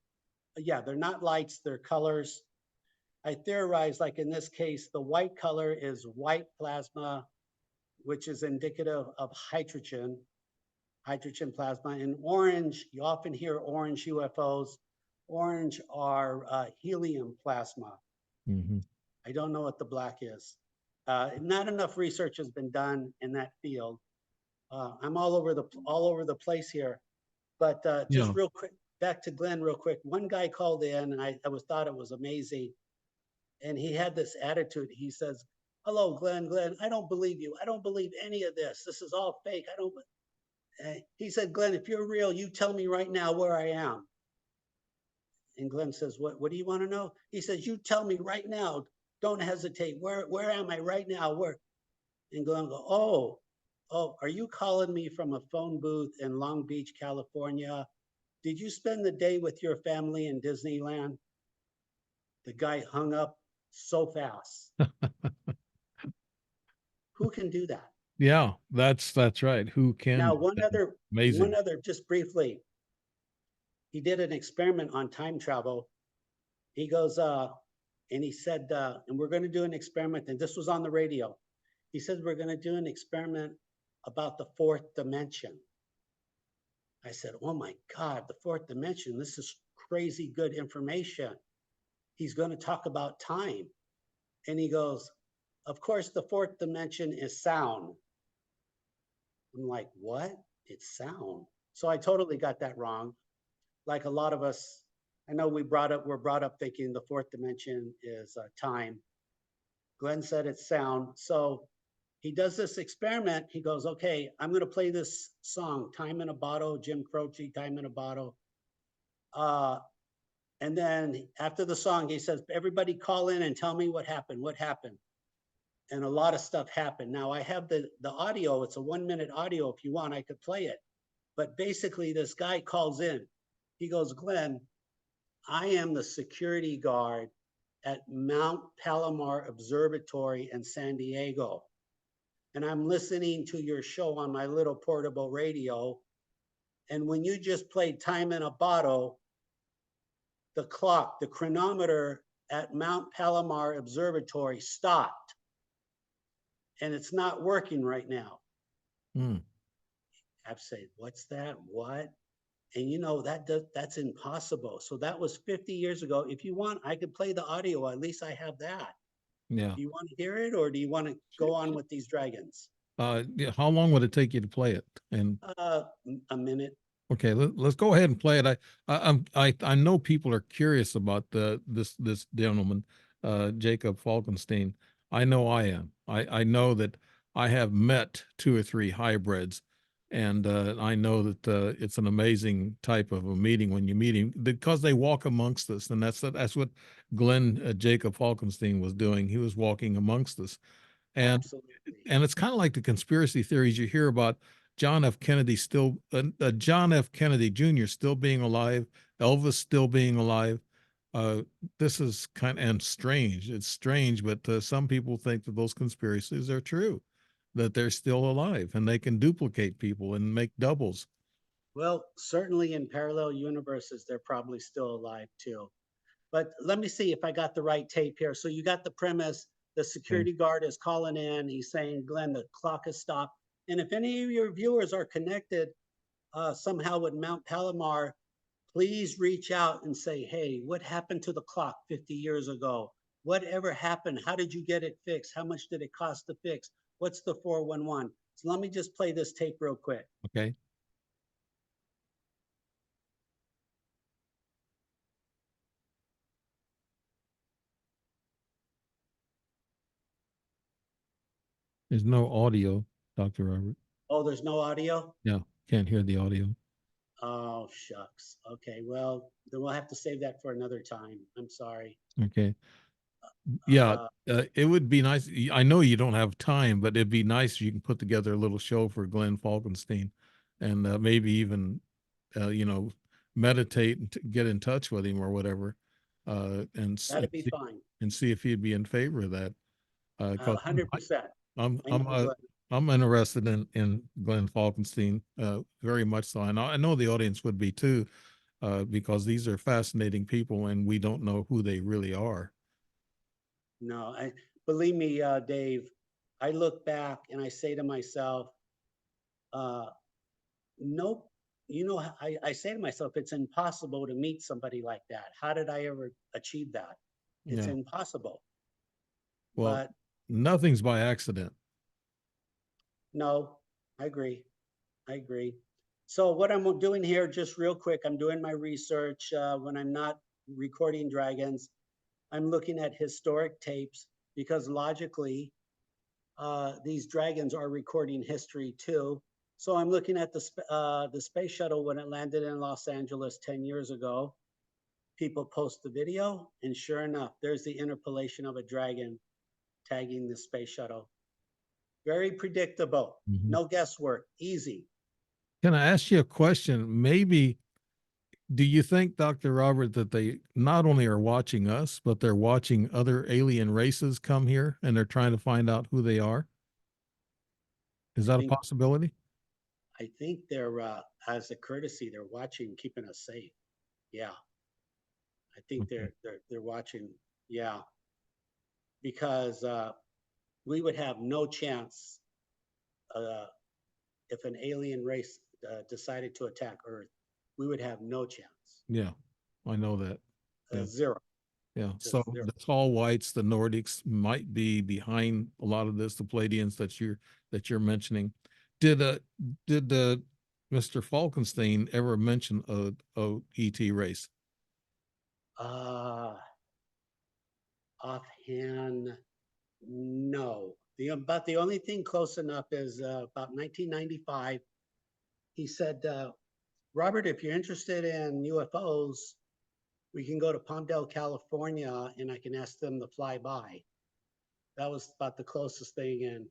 Yeah, they're not lights. They're colors. I theorize, like in this case, the white color is white plasma, which is indicative of hydrogen plasma. And orange, you often hear orange UFOs. Orange are helium plasma. Hmm. I don't know what the black is. Not enough research has been done in that field. I'm all over the place here, but just Yeah. real quick, back to Glenn real quick. One guy called in and I thought it was amazing. And he had this attitude. He says, "Hello, Glenn, I don't believe you. I don't believe any of this. This is all fake. I don't." He said, "Glenn, if you're real, you tell me right now where I am." And Glenn says, what do you want to know? He says, "You tell me right now. Don't hesitate. Where am I right now? Where?" And Glenn go, oh, are you calling me from a phone booth in Long Beach, California? Did you spend the day with your family in Disneyland? The guy hung up so fast. Who can do that? Yeah, that's right. Who can Now, do that? Amazing. just briefly, he did an experiment on time travel. He goes, and he said, and we're going to do an experiment. And this was on the radio. He said, we're going to do an experiment about the fourth dimension. I said, oh my God, the fourth dimension. This is crazy good information. He's going to talk about time. And he goes, of course, the fourth dimension is sound. I'm like, what? It's sound. So I totally got that wrong. Like a lot of us, I know we're brought up thinking the fourth dimension is time. Glenn said it's sound. So he does this experiment. He goes, okay, I'm going to play this song, Time in a Bottle, Jim Croce, Time in a Bottle. And then after the song, he says, everybody call in and tell me what happened. And a lot of stuff happened. Now I have the audio. It's a 1-minute audio. If you want, I could play it. But basically this guy calls in. He goes, Glenn, I am the security guard at Mount Palomar Observatory in San Diego. And I'm listening to your show on my little portable radio. And when you just played Time in a Bottle, the clock, the chronometer at Mount Palomar Observatory stopped. And it's not working right now. Mm. I've said, what's that? What? And you know, that's impossible. So that was 50 years ago. If you want, I could play the audio. At least I have that. Yeah. Do you want to hear it or do you want to go on with these dragons? Yeah, how long would it take you to play it? And A minute. okay, let's go ahead and play it. I know people are curious about this gentleman, Jacob Falkenstein. I know I am. I know that I have met 2 or 3 hybrids, and I know that it's an amazing type of a meeting when you meet him because they walk amongst us, and that's what Glen Jacob Falkenstein was doing. He was walking amongst us, and Absolutely. and it's kind of like the conspiracy theories you hear about John F. Kennedy John F. Kennedy Jr. still being alive, Elvis still being alive. This is and strange. It's strange, but some people think that those conspiracies are true, that they're still alive and they can duplicate people and make doubles. Well, certainly in parallel universes, they're probably still alive too. But let me see if I got the right tape here. So you got the premise. The security guard is calling in. He's saying, Glenn, the clock has stopped. And if any of your viewers are connected, somehow with Mount Palomar, please reach out and say, hey, what happened to the clock 50 years ago? Whatever happened? How did you get it fixed? How much did it cost to fix? What's the 411? So let me just play this tape real quick. Okay. There's no audio, Dr. Robert. Oh, there's no audio? Yeah, can't hear the audio. Oh, shucks. Okay, well, then we'll have to save that for another time. I'm sorry. Okay. Yeah, Uh, it would be nice. I know you don't have time, but it'd be nice if you can put together a little show for Glen Falkenstein, and maybe even, you know, meditate and get in touch with him or whatever, That'd be fine. and see if he'd be in favor of that. Because 100%. I'm I I'm know, Glenn. I'm interested in Glen Falkenstein, very much so, and I know the audience would be too, because these are fascinating people, and we don't know who they really are. No, believe me, Dave, I look back and I say to myself, uh, nope. You know, I say to myself, it's impossible to meet somebody like that. How did I ever achieve that? It's Yeah. impossible. Well, But nothing's by accident. no, I agree. I agree. So what I'm doing here, just real quick, I'm doing my research when I'm not recording dragons. I'm looking at historic tapes because logically, these dragons are recording history too. So I'm looking at the space shuttle when it landed in Los Angeles 10 years ago. People post the video, and sure enough, there's the interpolation of a dragon tagging the space shuttle. Very predictable. Mhm. No guesswork. Easy. Can I ask you a question? Maybe, do you think, Dr. Robert, that they not only are watching us, but they're watching other alien races come here and they're trying to find out who they are? Is I that a think possibility? I think they're as a courtesy, they're watching, keeping us safe. Yeah, I think Okay. they're watching. Yeah, because we would have no chance uh, if an alien race decided to attack Earth. We would have no chance. Yeah, I know that. Yeah. Zero. Yeah. So Just zero. the tall whites, the Nordics might be behind a lot of this, the Palladians that you're mentioning. Did Mr. Falkenstein ever mention a ET race? Uh, Offhand, no. But the only thing close enough is about 1995. He said, Robert, if you're interested in UFOs, we can go to Palmdale, California, and I can ask them to fly by. That was about the closest thing.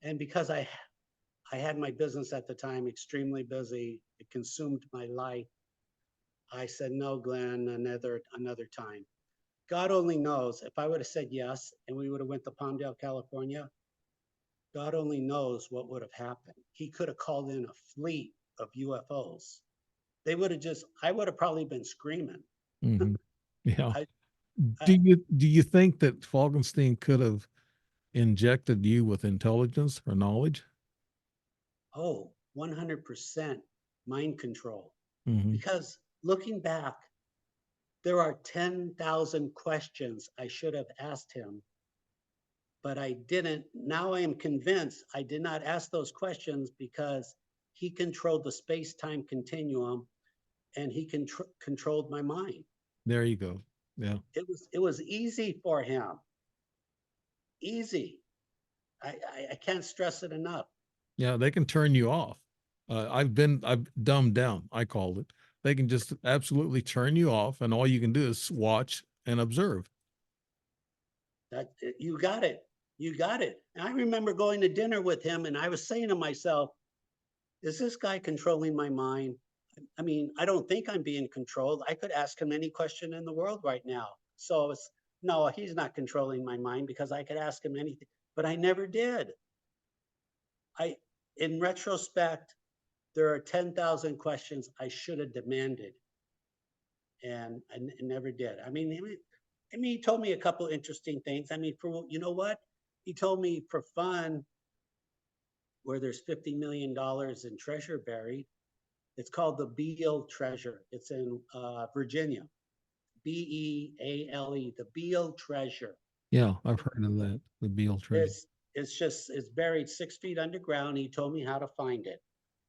And because I had my business at the time extremely busy, it consumed my life. I said, no, Glenn, another time. God only knows if I would have said yes and we would have went to Palmdale, California, God only knows what would have happened. He could have called in a fleet of UFOs. I would have probably been screaming. Mhm. Yeah. I, I, Do you think that Falkenstein could have injected you with intelligence or knowledge? oh, 100% mind control. Hmm. Because looking back, there are 10,000 questions I should have asked him, but I didn't. Now I am convinced I did not ask those questions because he controlled the space-time continuum and he controlled my mind. There you go. Yeah. It was easy for him. Easy. I can't stress it enough. Yeah, they can turn you off. I've dumbed down, I called it. They can just absolutely turn you off, and all you can do is watch and observe. That you got it. You got it. And I remember going to dinner with him and I was saying to myself, is this guy controlling my mind? I mean, I don't think I'm being controlled. I could ask him any question in the world right now. So it's no, he's not controlling my mind because I could ask him anything, but I never did. In retrospect, there are 10,000 questions I should have demanded, and I never did. He told me a couple interesting things. I mean, you know what? He told me for fun, where there's $50 million in treasure buried, It's called the Beale Treasure. It's in Virginia. Beale, the Beale Treasure. Yeah, I've heard of that. The Beale treasure. It's buried 6 feet underground. He told me how to find it.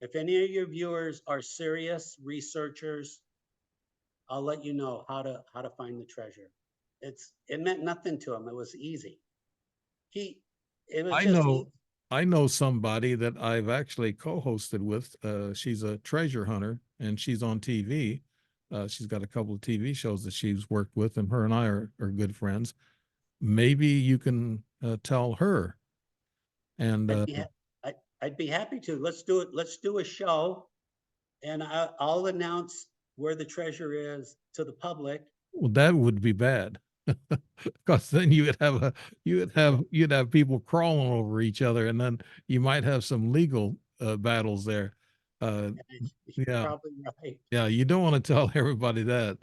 If any of your viewers are serious researchers, I'll let you know how to find the treasure. It meant nothing to him. It was easy. It was I just know I know somebody that I've actually co-hosted with. She's a treasure hunter and she's on TV. She's got a couple of TV shows that she's worked with, and her and I are good friends. Maybe you can tell her. And I'd be happy to. Let's do it. Let's do a show, and I'll announce where the treasure is to the public. well, that would be bad. Because then you'd have people crawling over each other, and then you might have some legal battles there. You're Yeah. probably right. Yeah, you don't want to tell everybody that.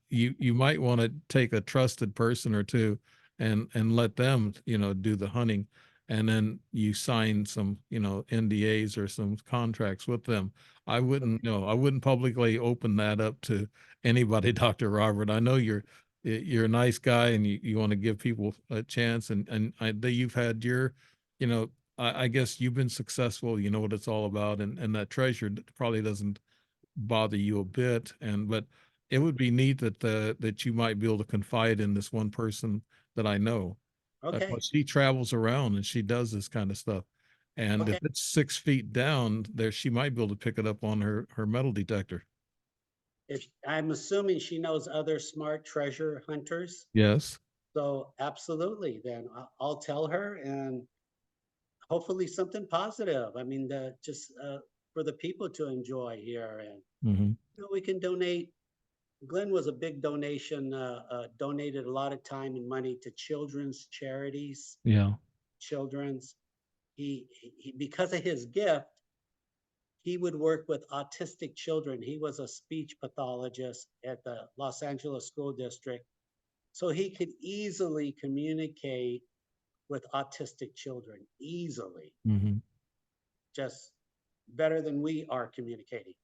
You might want to take a trusted person or two and let them, do the hunting, and then you sign some, NDAs or some contracts with them. I wouldn't publicly open that up to anybody, Dr. Robert. I know you're a nice guy and you want to give people a chance, and that you've had your, you know, I guess you've been successful. You know what it's all about, and that treasure probably doesn't bother you a bit. But it would be neat that you might be able to confide in this one person that I know. Okay. She travels around and she does this kind of stuff. And Okay. if it's 6 feet down there, she might be able to pick it up on her metal detector. I'm assuming she knows other smart treasure hunters. Yes. So absolutely, then I'll tell her, and hopefully something positive. I mean, just for the people to enjoy here, and Hmm. we can donate. Glenn was a big donation, donated a lot of time and money to children's charities. Yeah. Children's, he because of his gift, he would work with autistic children. He was a speech pathologist at the Los Angeles School District, so he could easily communicate with autistic children, easily, Hmm. just better than we are communicating.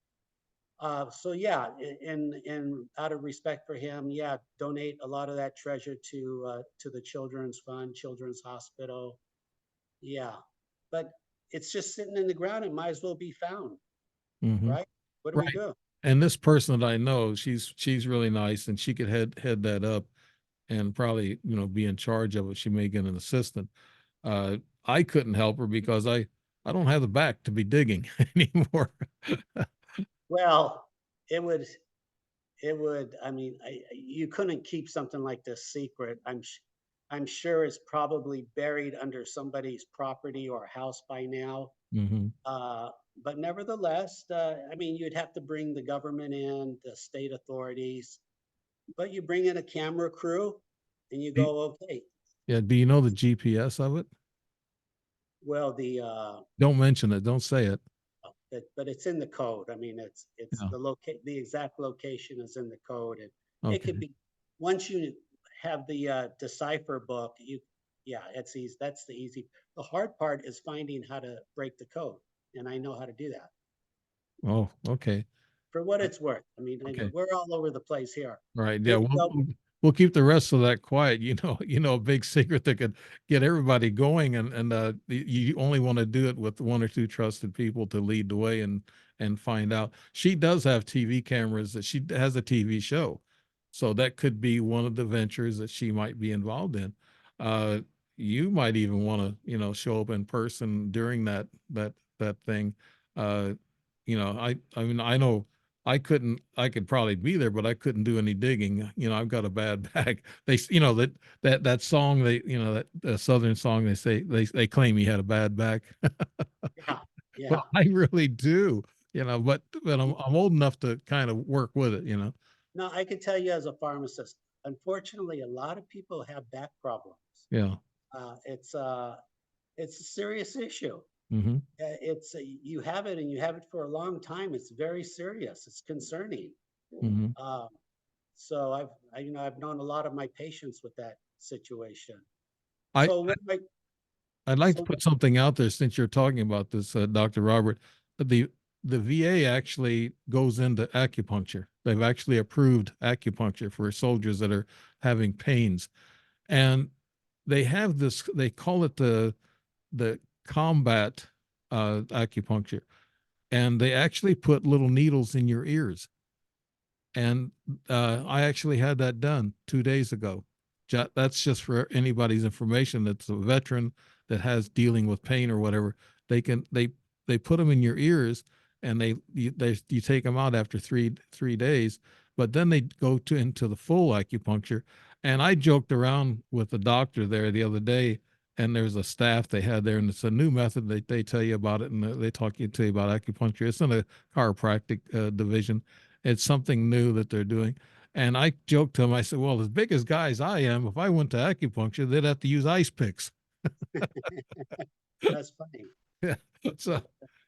So yeah, in out of respect for him, yeah, donate a lot of that treasure to the Children's Fund, Children's Hospital. Yeah, but it's just sitting in the ground. It might as well be found, Hmm. right? What do we Right. do? And this person that I know, she's really nice, and she could head that up and probably, be in charge of it. She may get an assistant. I couldn't help her because I don't have the back to be digging anymore. Well, it would I mean, you couldn't keep something like this secret. I'm sure it's probably buried under somebody's property or house by now. Hmm. Uh, but nevertheless, I mean, you'd have to bring the government in, the state authorities, but you bring in a camera crew and you go, okay, Yeah. Do you know the GPS of it? well, Don't mention it. Don't say it. but it's in the code. I mean, it's Yeah. the exact location is in the code, and it Okay. could be, once you have the decipher book, yeah, it's easy. That's the easy. The hard part is finding how to break the code, and I know how to do that. Oh, okay. For what it's worth. I mean, Okay. we're all over the place here. Right. Yeah. Here we go. We'll keep the rest of that quiet. A big secret that could get everybody going, and you only want to do it with one or two trusted people to lead the way and find out. She does have TV cameras, that she has a TV show, so that could be one of the ventures that she might be involved in. Uh, you might even want to, show up in person during that thing. Uh, I mean, I know I could probably be there, but I couldn't do any digging. I've got a bad back. That song, that Southern song, they say, they claim he had a bad back. Yeah, yeah. Well, I really do, but I'm old enough to kind of work with it. No, I can tell you as a pharmacist, unfortunately, a lot of people have back problems. Yeah. Uh, it's uh, it's a serious issue. Hmm. You have it, and you have it for a long time. It's very serious. It's concerning. Hmm. Um, so I've known a lot of my patients with that situation. I So what am I'd like to so put something out there since you're talking about this, Dr. Robert. The the VA actually goes into acupuncture. They've actually approved acupuncture for soldiers that are having pains. And they have this, they call it the combat acupuncture. And they actually put little needles in your ears. And I actually had that done 2 days ago. That's just for anybody's information. That's a veteran that has dealing with pain or whatever. They put them in your ears, and you take them out after three days. But then they go to into the full acupuncture. And I joked around with the doctor there the other day, and there's a staff they had there, and it's a new method. They tell you about it, and they talk to you about acupuncture. It's in a chiropractic division. It's something new that they're doing. And I joked to him, I said, well, as big as guys I am, if I went to acupuncture, they'd have to use ice picks. That's funny. Yeah. So, That's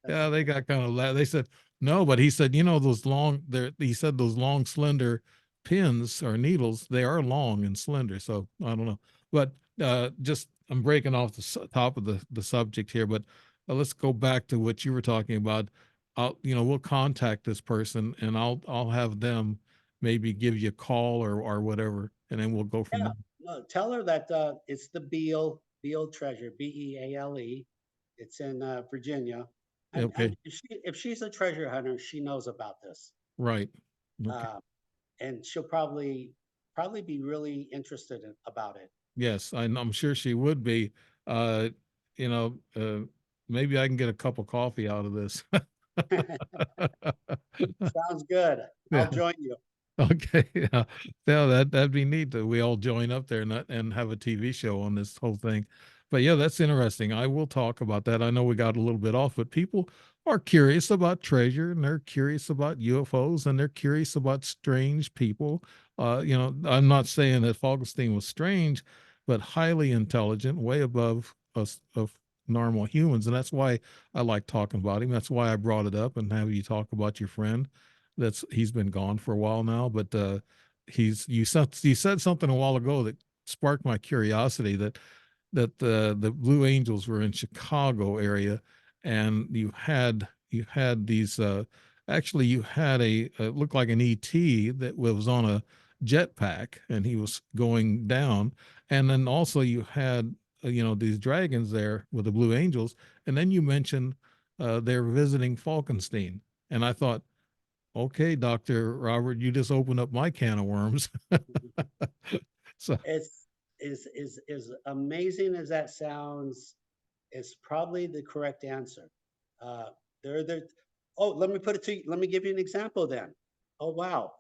yeah, they funny. got kind of, they said, no, but he said, those long, he said, those long, slender pins or needles, they are long and slender. So I don't know. But I'm breaking off the top of the subject here, but let's go back to what you were talking about. We'll contact this person, and I'll have them maybe give you a call or whatever, and then we'll go from Yeah, there. no, tell her that it's the Beale treasure, Beale. It's in Virginia. And Okay, if she's a treasure hunter, she knows about this. right. Okay. Uh, and she'll probably be really interested about it. Yes, I'm sure she would be. Uh, you know, maybe I can get a cup of coffee out of this. Sounds good. Yeah. I'll join you. Okay. Yeah. Yeah, that'd be neat that we all join up there and have a TV show on this whole thing. But yeah, that's interesting. I will talk about that. I know we got a little bit off, but people are curious about treasure, and they're curious about UFOs, and they're curious about strange people. I'm not saying that Falkenstein was strange, but highly intelligent, way above us of normal humans. And that's why I like talking about him. That's why I brought it up and have you talk about your friend. He's been gone for a while now, but you said something a while ago that sparked my curiosity, that the Blue Angels were in Chicago area, and you had these actually you had a looked like an ET that was on a jetpack, and he was going down. And then also you had these dragons there with the Blue Angels. And then you mentioned they're visiting Falkenstein, and I thought, okay, Dr. Robert, you just opened up my can of worms. So, It's is amazing as that sounds. It's probably the correct answer. Uh, there. Oh, let me put it to you. Let me give you an example then. Oh wow.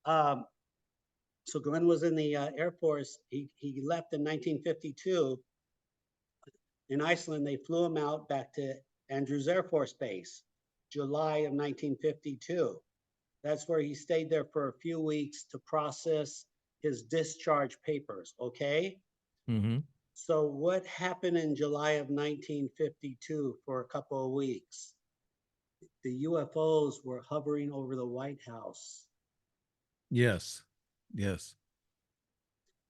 Um, so Glenn was in the Air Force. He left in 1952. In Iceland, they flew him out back to Andrews Air Force Base, July of 1952. That's where he stayed there for a few weeks to process his discharge papers. Okay. mhm. So what happened in July of 1952 for a couple of weeks? The UFOs were hovering over the White House. Yes, yes,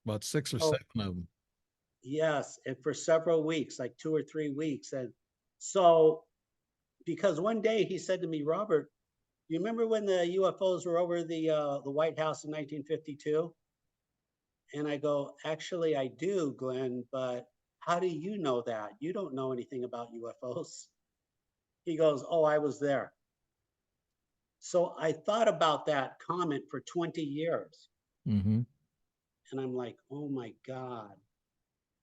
about six or Oh, seven of them. yes, and for several weeks, like 2 or 3 weeks. And so, because one day he said to me, Robert, you remember when the UFOs were over the White House in 1952? And I go, actually, I do, Glenn, but how do you know that? You don't know anything about UFOs. He goes, oh, I was there. So I thought about that comment for 20 years. Hmm. And I'm like, oh my God,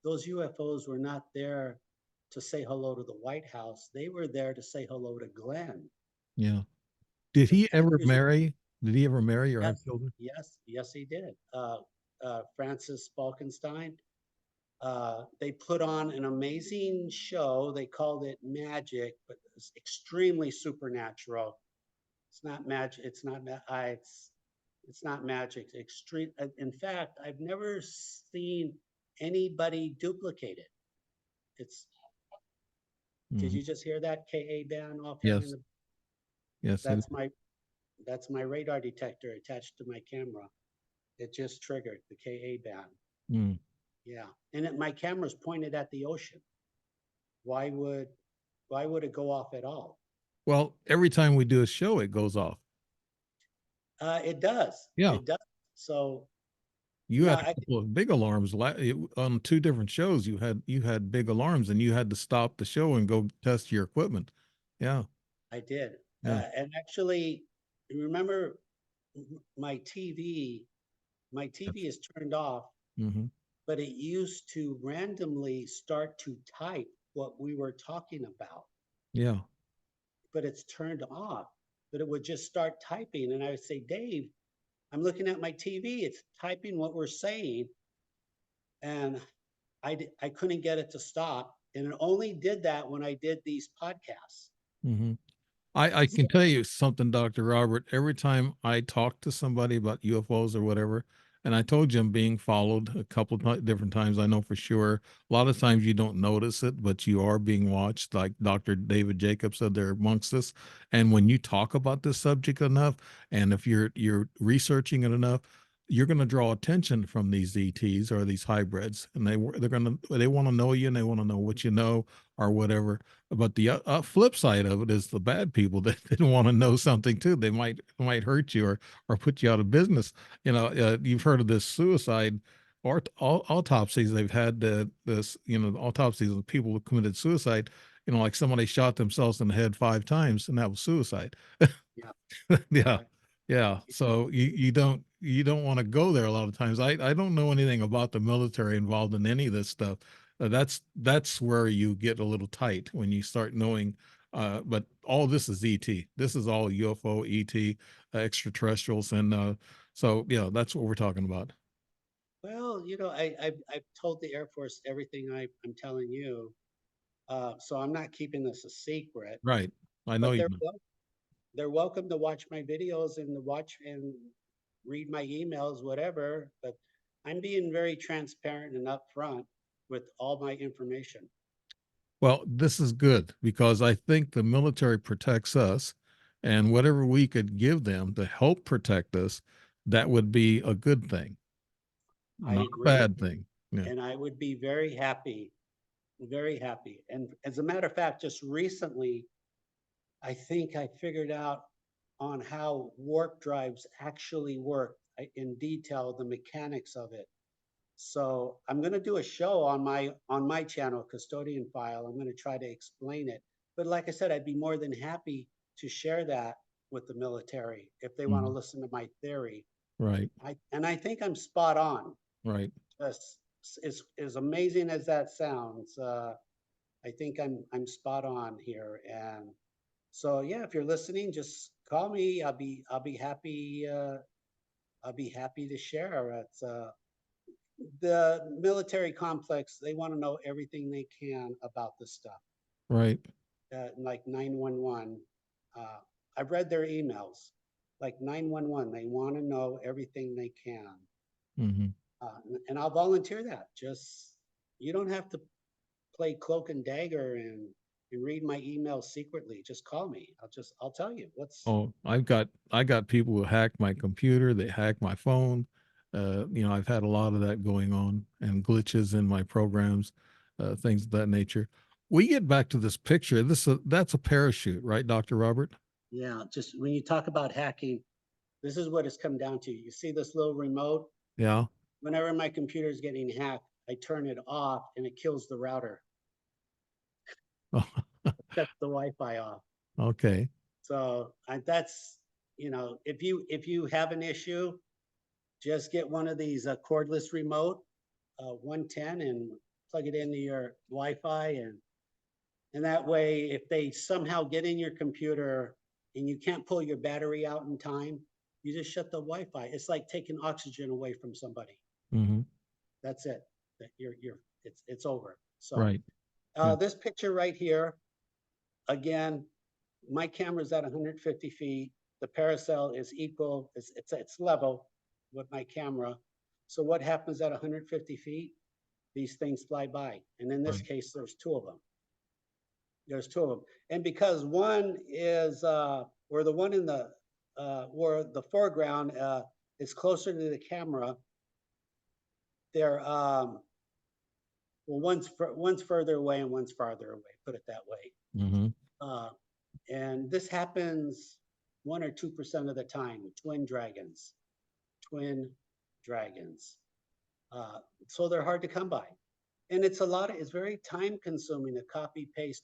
those UFOs were not there to say hello to the White House. They were there to say hello to Glenn. Yeah. Did Because he ever Andrews, marry? Did he ever marry or have yes, children? yes, he did. Francis Falkenstein. They put on an amazing show. They called it Magic, but it's extremely supernatural. It's not magic. It's not magic. Extreme. In fact, I've never seen anybody duplicate it. It's. Did Hmm. you just hear that KA band offhand in Yes, the? yes. That's my. That's my radar detector attached to my camera. It just triggered the KA band. Mm. Yeah, and my camera's pointed at the ocean. Why would Why would it go off at all? Well, every time we do a show, it goes off. It does. Yeah. It does. So You yeah, had a couple of big alarms on two different shows. You had big alarms, and you had to stop the show and go test your equipment. Yeah, I did. yeah. And actually, remember my TV, my TV is turned off, Mm-hmm. but it used to randomly start to type what we were talking about, Yeah. but it's turned off. But it would just start typing. And I would say, Dave, I'm looking at my TV, it's typing what we're saying. And I couldn't get it to stop. And it only did that when I did these podcasts. Mm-hmm. I can tell you something, Dr. Robert. Every time I talk to somebody about UFOs or whatever, and I told you I'm being followed a couple of different times, I know for sure. A lot of times you don't notice it, but you are being watched. Like Dr. David Jacob said, they're amongst us. And when you talk about this subject enough, and if you're researching it enough, you're going to draw attention from these ETs or these hybrids, and they want to know you, and they want to know what you know or whatever. But the flip side of it is the bad people that didn't want to know something too. They might hurt you or put you out of business. You've heard of this suicide or autopsies. They've had this, autopsies of people who committed suicide. Like somebody shot themselves in the head 5 times, and that was suicide. Yeah. Yeah, Right. yeah. So you don't want to go there a lot of times. I don't know anything about the military involved in any of this stuff. That's where you get a little tight when you start knowing. But all this is ET. This is all UFO, ET, extraterrestrials, and so yeah, that's what we're talking about. Well, I've told the Air Force everything I'm telling you. So I'm not keeping this a secret, Right. I know but you know. they're welcome to watch my videos and to watch and read my emails, whatever. But I'm being very transparent and upfront with all my information. Well, this is good because I think the military protects us, and whatever we could give them to help protect us, that would be a good thing, I not a agree. bad thing. Yeah. And I would be very happy, very happy. And as a matter of fact, just recently, I think I figured out on how warp drives actually work in detail, the mechanics of it. So I'm going to do a show on my channel, Custodian File. I'm going to try to explain it. But like I said, I'd be more than happy to share that with the military if they want to Mhm. listen to my theory. Right. I think I'm spot on. Right. As amazing as that sounds, I think I'm spot on here. And so yeah, if you're listening, just call me. I'll be happy. I'll be happy to share. It's the military complex. They want to know everything they can about this stuff. Right. Like 911. I've read their emails. Like 911, they want to know everything they can. Hmm. And I'll volunteer that. Just you don't have to play cloak and dagger and read my emails secretly. Just call me. I'll tell you what's. Oh, I got people who hack my computer, they hack my phone. I've had a lot of that going on and glitches in my programs, things of that nature. We get back to this picture. That's a parachute, right, Dr. Robert? Yeah, just when you talk about hacking, this is what it's come down to. You see this little remote? Yeah. Whenever my computer is getting hacked, I turn it off and it kills the router. It sets the Wi-Fi off. Okay. So that's, if you have an issue, just get one of these cordless remote 110 and plug it into your Wi-Fi, and that way, if they somehow get in your computer and you can't pull your battery out in time, you just shut the Wi-Fi. It's like taking oxygen away from somebody. Hmm. That's it. That it's over. So Right. Yeah. this picture right here, again, my camera's at 150 feet. The paracel is equal. It's level with my camera. So what happens at 150 feet? These things fly by, and in this Right. case, there's two of them. There's two of them, and because one is or the one in the or the foreground is closer to the camera. They're well, one's further away and one's farther away. Put it that way. Hmm. Uh, And this happens 1 or 2% of the time, twin dragons, twin dragons. So they're hard to come by. And it's it's very time consuming to copy paste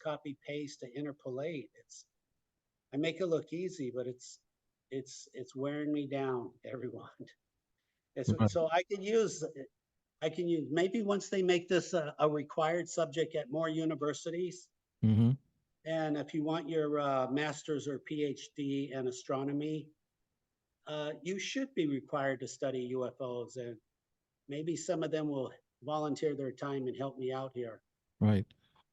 to interpolate. I make it look easy, but it's wearing me down, everyone. Right. So I can use, maybe once they make this a required subject at more universities, Mm-hmm. and if you want your master's or PhD in astronomy, you should be required to study UFOs, and maybe some of them will volunteer their time and help me out here. Right.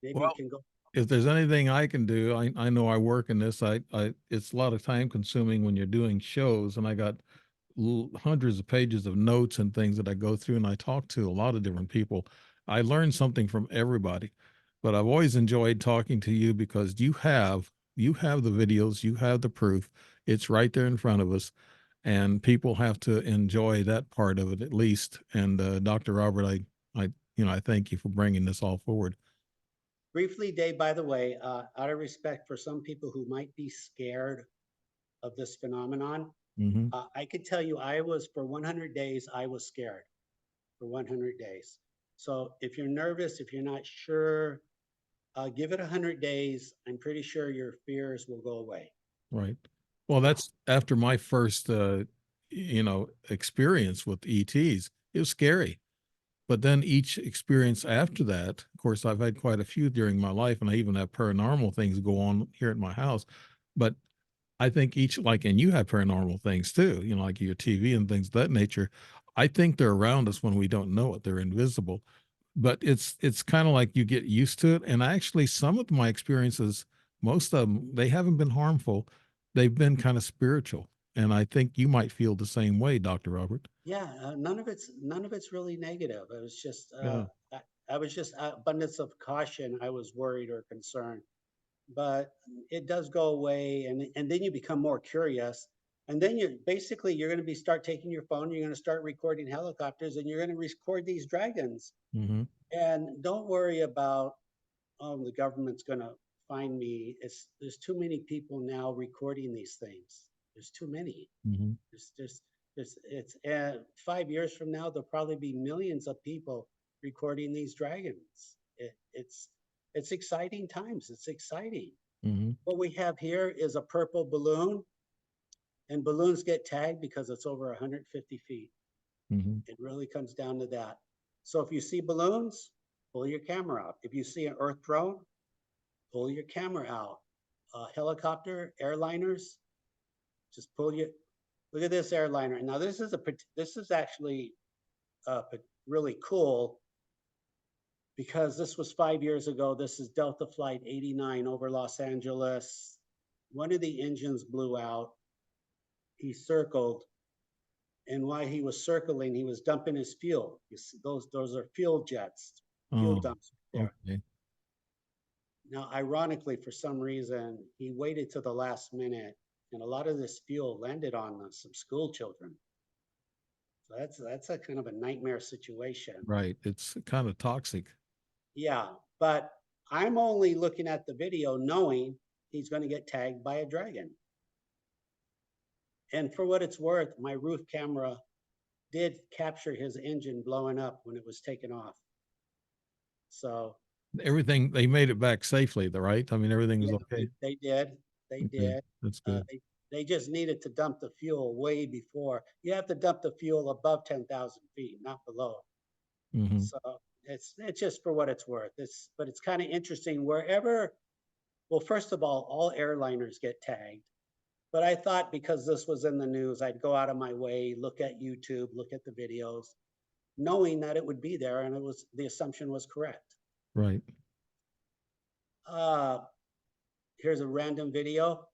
Maybe you Well, can go. if there's anything I can do, I know I work in this. It's a lot of time consuming when you're doing shows, and I got hundreds of pages of notes and things that I go through, and I talk to a lot of different people. I learn something from everybody, but I've always enjoyed talking to you because you have the videos, you have the proof. It's right there in front of us, and people have to enjoy that part of it at least. And Dr. Robert, I thank you for bringing this all forward. Briefly, Dave, by the way, out of respect for some people who might be scared of this phenomenon, Hmm. I could tell you for 100 days, I was scared for 100 days. So if you're nervous, if you're not sure, give it 100 days. I'm pretty sure your fears will go away. Right. Well, Now, that's after my first, experience with ETs. It was scary. But then each experience after that, of course, I've had quite a few during my life, and I even have paranormal things go on here at my house. But I think and you have paranormal things too, like your TV and things of that nature. I think they're around us when we don't know it. They're invisible, but it's kind of like you get used to it. And actually, some of my experiences, most of them, they haven't been harmful. They've been kind of spiritual. And I think you might feel the same way, Dr. Robert. yeah, none of it's really negative. It was just Yeah. I was just abundance of caution. I was worried or concerned, but it does go away, and then you become more curious, and then you're going to be start taking your phone. You're going to start recording helicopters, and you're going to record these dragons. Hmm. And don't worry about, oh, the government's going to find me. There's too many people now recording these things. There's too many. Hmm. It's 5 years from now, there'll probably be millions of people recording these dragons. It's exciting times. It's exciting. Hmm. What we have here is a purple balloon, and balloons get tagged because it's over 150 feet. Hmm. It really comes down to that. So if you see balloons, pull your camera out. If you see an earth drone, pull your camera out. Helicopter, airliners, just look at this airliner. Now this is actually really cool because this was 5 years ago. This is Delta Flight 89 over Los Angeles. One of the engines blew out. He circled, and while he was circling, he was dumping his fuel. Those are fuel jets, fuel Oh, dumps there. okay. Now, ironically, for some reason, he waited to the last minute, and a lot of this fuel landed on some school children. So that's a kind of a nightmare situation. Right. It's kind of toxic. Yeah, but I'm only looking at the video knowing he's going to get tagged by a dragon. And for what it's worth, my roof camera did capture his engine blowing up when it was taken off. So Everything, they made it back safely, though, right? I mean, everything was yeah, okay. they did. They Okay. did. That's Uh, good. they, they just needed to dump the fuel way before. You have to dump the fuel above 10,000 feet, not below. Hmm. So it's just for what it's worth. But it's kind of interesting well, first of all airliners get tagged. But I thought because this was in the news, I'd go out of my way, look at YouTube, look at the videos, knowing that it would be there, and the assumption was correct. Right. Uh, Here's a random video.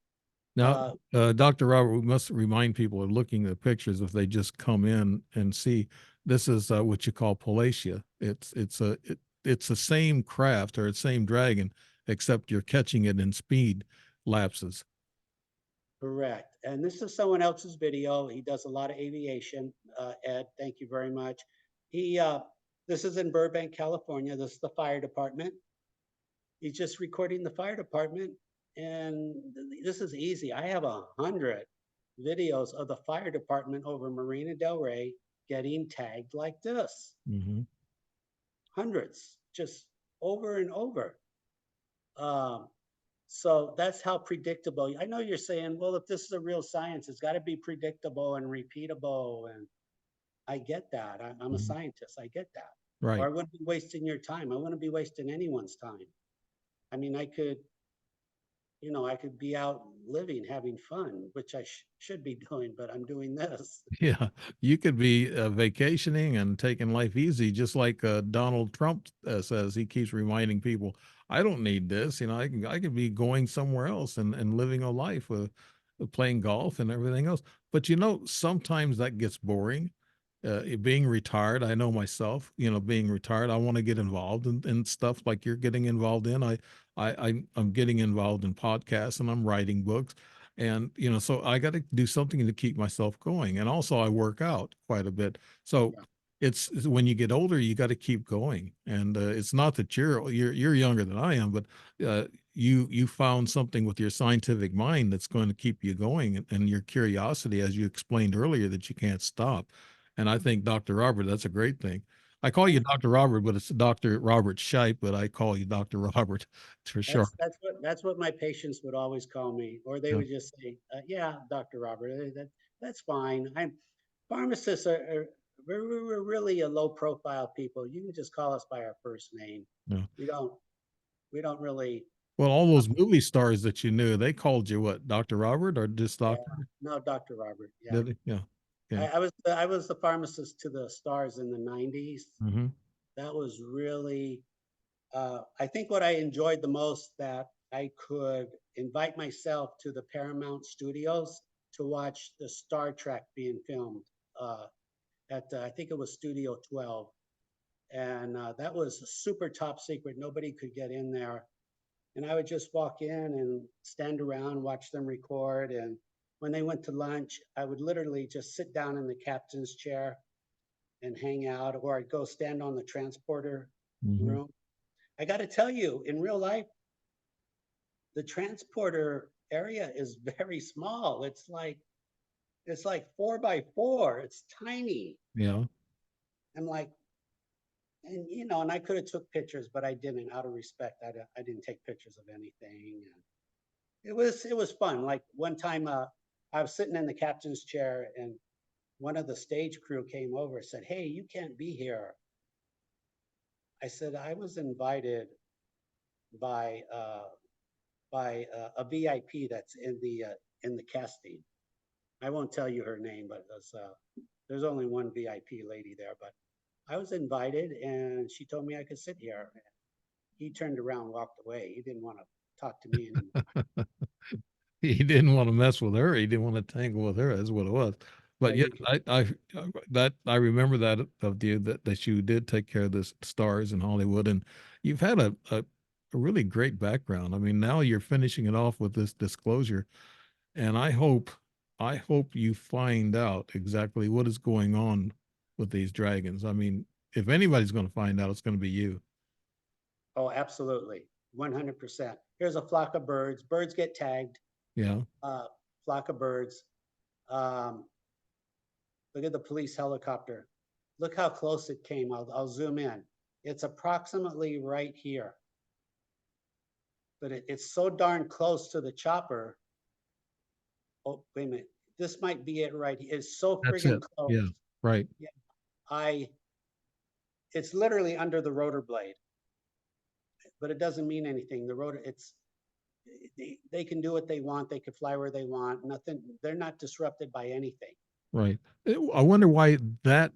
Now, Uh, Dr. Robert, we must remind people of looking at pictures if they just come in and see. This is what you call Palacia. It's the same craft or the same dragon, except you're catching it in speed lapses. Correct. And this is someone else's video. He does a lot of aviation. Ed, thank you very much. This is in Burbank, California. This is the fire department. He's just recording the fire department, And this is easy. I have 100 videos of the fire department over Marina Del Rey getting tagged like this. Hmm. Hundreds, just over and over. Um, so that's how predictable. I know you're saying, well, if this is a real science, it's got to be predictable and repeatable. And I get that. I'm a Hmm. scientist. I get that. Or Right. I wouldn't be wasting your time. I wouldn't be wasting anyone's time. I mean, I could be out living, having fun, which I should be doing, but I'm doing this. Yeah, you could be vacationing and taking life easy, just like Donald Trump says. He keeps reminding people, "I don't need this. I could be going somewhere else and living a life playing golf and everything else." But sometimes that gets boring. Being retired, I know myself. Being retired, I want to get involved in stuff like you're getting involved in. I'm getting involved in podcasts and I'm writing books and so I got to do something to keep myself going, and also I work out quite a bit. So Yeah. it's when you get older you got to keep going, and it's not that you're younger than I am, but you found something with your scientific mind that's going to keep you going, and your curiosity, as you explained earlier, that you can't stop. And I think, Dr. Robert, that's a great thing. I call you Thank Dr. Robert, but it's Dr. Robert Shiepe, but I call you Dr. Robert for short. that's what my patients would always call me, or they Yeah. would just say, "Yeah, Dr. Robert, that's fine." Pharmacists we're really a low profile people. You can just call us by our first name. Yeah. We don't we don't really. Well, all uh, those movie stars that you knew, they called you what, Dr. Robert or just Yeah, doctor? no, Dr. Robert. Yeah, Did they? Yeah. Yeah. I was the pharmacist to the stars in the '90s. Hmm. That was really I think what I enjoyed the most, that I could invite myself to the Paramount Studios to watch the Star Trek being filmed uh, at I think it was Studio 12, and that was super top secret. Nobody could get in there, and I would just walk in and stand around, watch them record. And when they went to lunch, I would literally just sit down in the captain's chair and hang out, or I'd go stand on the transporter Hmm. room. I got to tell you, in real life, the transporter area is very small. It's like 4 by 4. It's tiny. Yeah. I'm like, and I could have took pictures, but I didn't. Out of respect, I didn't take pictures of anything. And it was fun. Like one time, I was sitting in the captain's chair, and one of the stage crew came over and said, "Hey, you can't be here." I said I was invited by a VIP that's in the casting. I won't tell you her name, but there's only one VIP lady there. But I was invited, and she told me I could sit here. He turned around, and walked away. He didn't want to talk to me anymore. He didn't want to mess with her. He didn't want to tangle with her. That's what it was. But Yeah, yeah, I remember that of you, that you did take care of the stars in Hollywood, and you've had a really great background. I mean, now you're finishing it off with this disclosure, and I hope you find out exactly what is going on with these dragons. I mean, if anybody's going to find out, it's going to be you. oh, absolutely, 100%. Here's a flock of birds. Birds get tagged. Yeah. Uh, Flock of birds. Um, Look at the police helicopter. Look how close it came. I'll zoom in. It's approximately right here, but it's so darn close to the chopper. Oh, wait a minute. This might be it right here. It's so That's friggin' it. close. Yeah. Right. Yeah, it's literally under the rotor blade, but it doesn't mean anything. The rotor, they can do what they want. They can fly where they want. Nothing. They're not disrupted by anything. Right. I wonder why that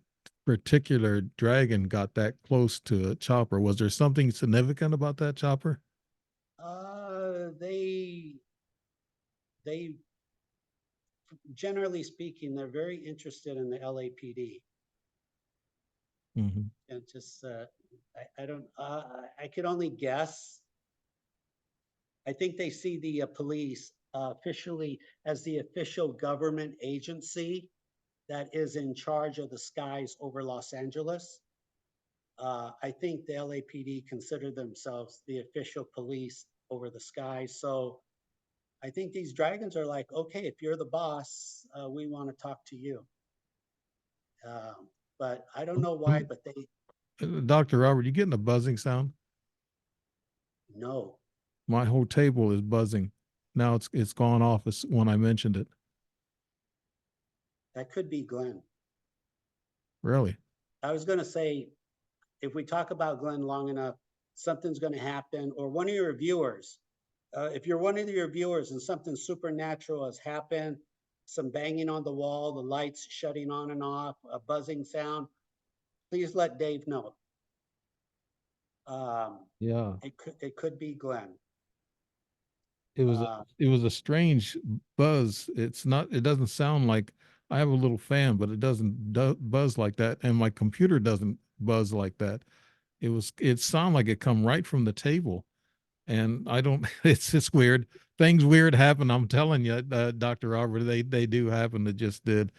particular dragon got that close to a chopper. Was there something significant about that chopper? They generally speaking, they're very interested in the LAPD. Hmm. And just, I don't, I could only guess. I think they see the police officially as the official government agency that is in charge of the skies over Los Angeles. I think the LAPD consider themselves the official police over the skies. So I think these dragons are like, okay, if you're the boss, we want to talk to you. But I don't know why, but they Dr. Robert, you getting a buzzing sound? know. My whole table is buzzing. Now it's gone off when I mentioned it. That could be Glenn. Really? I was going to say, if we talk about Glenn long enough, something's going to happen, or one of your viewers. If you're one of your viewers and something supernatural has happened, some banging on the wall, the lights shutting on and off, a buzzing sound, please let Dave know. Yeah. It could be Glenn. It was it was a strange buzz. It doesn't sound like I have a little fan, but it doesn't buzz like that, and my computer doesn't buzz like that. It sounded like it come right from the table, and I don't. It's weird. Things weird happen. I'm telling you, Dr. Robert, they do happen. It just did,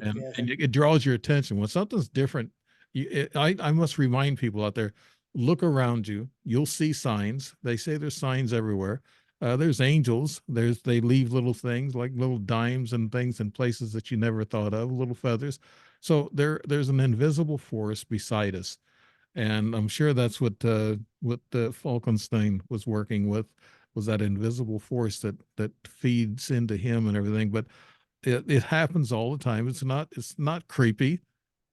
and it draws your attention when something's different. I must remind people out there: look around you. You'll see signs. They say there's signs everywhere. There's angels. They leave little things like little dimes and things in places that you never thought of, little feathers. So there's an invisible force beside us, and I'm sure that's what Falkenstein was working with, was that invisible force that feeds into him and everything. But it happens all the time. It's not creepy.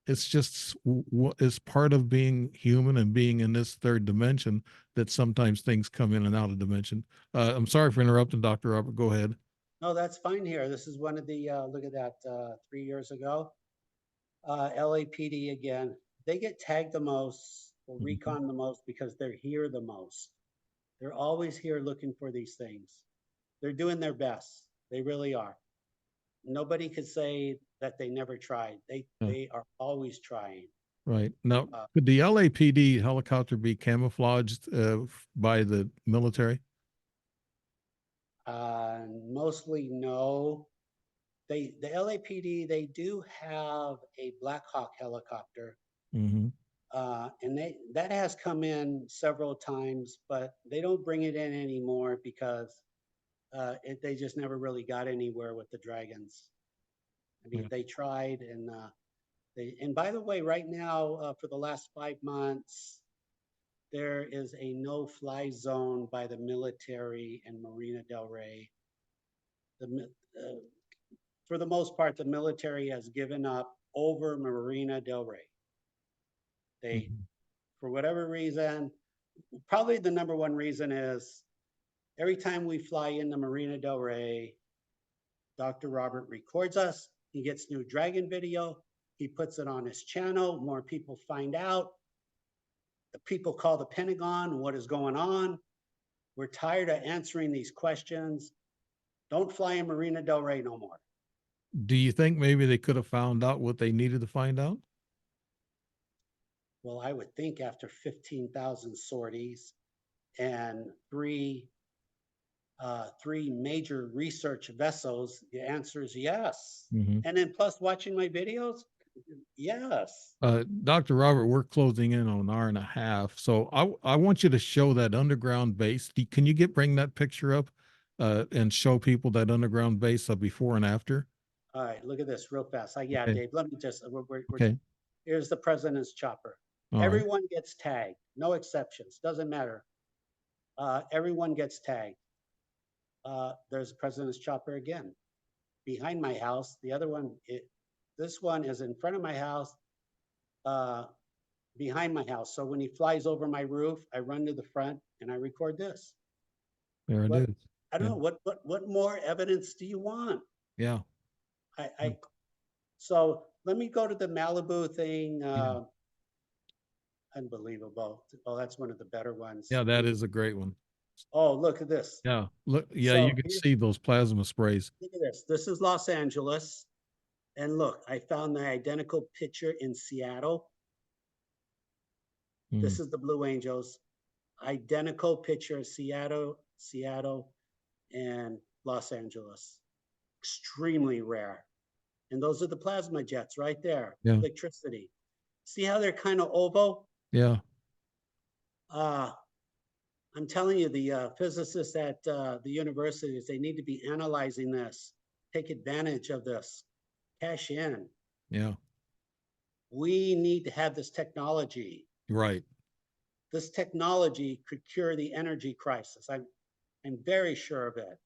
It's just what is part of being human and being in this third dimension, that sometimes things come in and out of dimension. I'm sorry for interrupting, Dr. Robert. Go ahead. No, that's fine here. This is one of the, look at that, 3 years ago. LAPD again, they get tagged the most or recon the most because they're here the most. They're always here looking for these things. They're doing their best. They really are. Nobody could say that they never tried. They are always trying. Right. Now, could the LAPD helicopter be camouflaged by the military? Mostly no. The LAPD, they do have a Black Hawk helicopter. Mm-hmm. And that has come in several times, but they don't bring it in anymore because they just never really got anywhere with the dragons. I mean, they tried, and by the way, right now, for the last 5 months, there is a no-fly zone by the military in Marina del Rey. For the most part, the military has given up over Marina del Rey. They, for whatever reason, probably the number one reason is every time we fly into Marina del Rey, Dr. Robert records us. He gets new dragon video. He puts it on his channel. More people find out. The people call the Pentagon. What is going on? We're tired of answering these questions. Don't fly in Marina del Rey no more. Do you think maybe they could have found out what they needed to find out? Well, I would think after 15,000 sorties and three major research vessels, the answer is yes. Mm-hmm. And then plus watching my videos, yes. Dr. Robert, we're closing in on an hour and a half. So I want you to show that underground base. Can you bring that picture up and show people that underground base before and after? All right, look at this real fast. Yeah, Okay. Dave, let me just, Okay. Here's the president's chopper. All right. Everyone gets tagged, no exceptions, doesn't matter. Everyone gets tagged. There's the president's chopper again. Behind my house, the other one, this one is in front of my house, behind my house. So when he flies over my roof, I run to the front and I record this. There it is. I don't know, what more evidence do you want? Yeah. So let me go to the Malibu thing. Unbelievable. Oh, that's one of the better ones. Yeah, that is a great one. Oh, look at this. Yeah. Look, yeah, So you can see those plasma sprays. look at this. This is Los Angeles. And look, I found the identical picture in Seattle. This is the Blue Angels. Identical picture of Seattle, and Los Angeles. Extremely rare. And those are the plasma jets right there. Yeah. Electricity. See how they're kind of oval? Yeah. I'm telling you, the physicists at the universities, they need to be analyzing this, take advantage of this, cash in. Yeah. We need to have this technology. Right. This technology could cure the energy crisis. I'm very sure of it.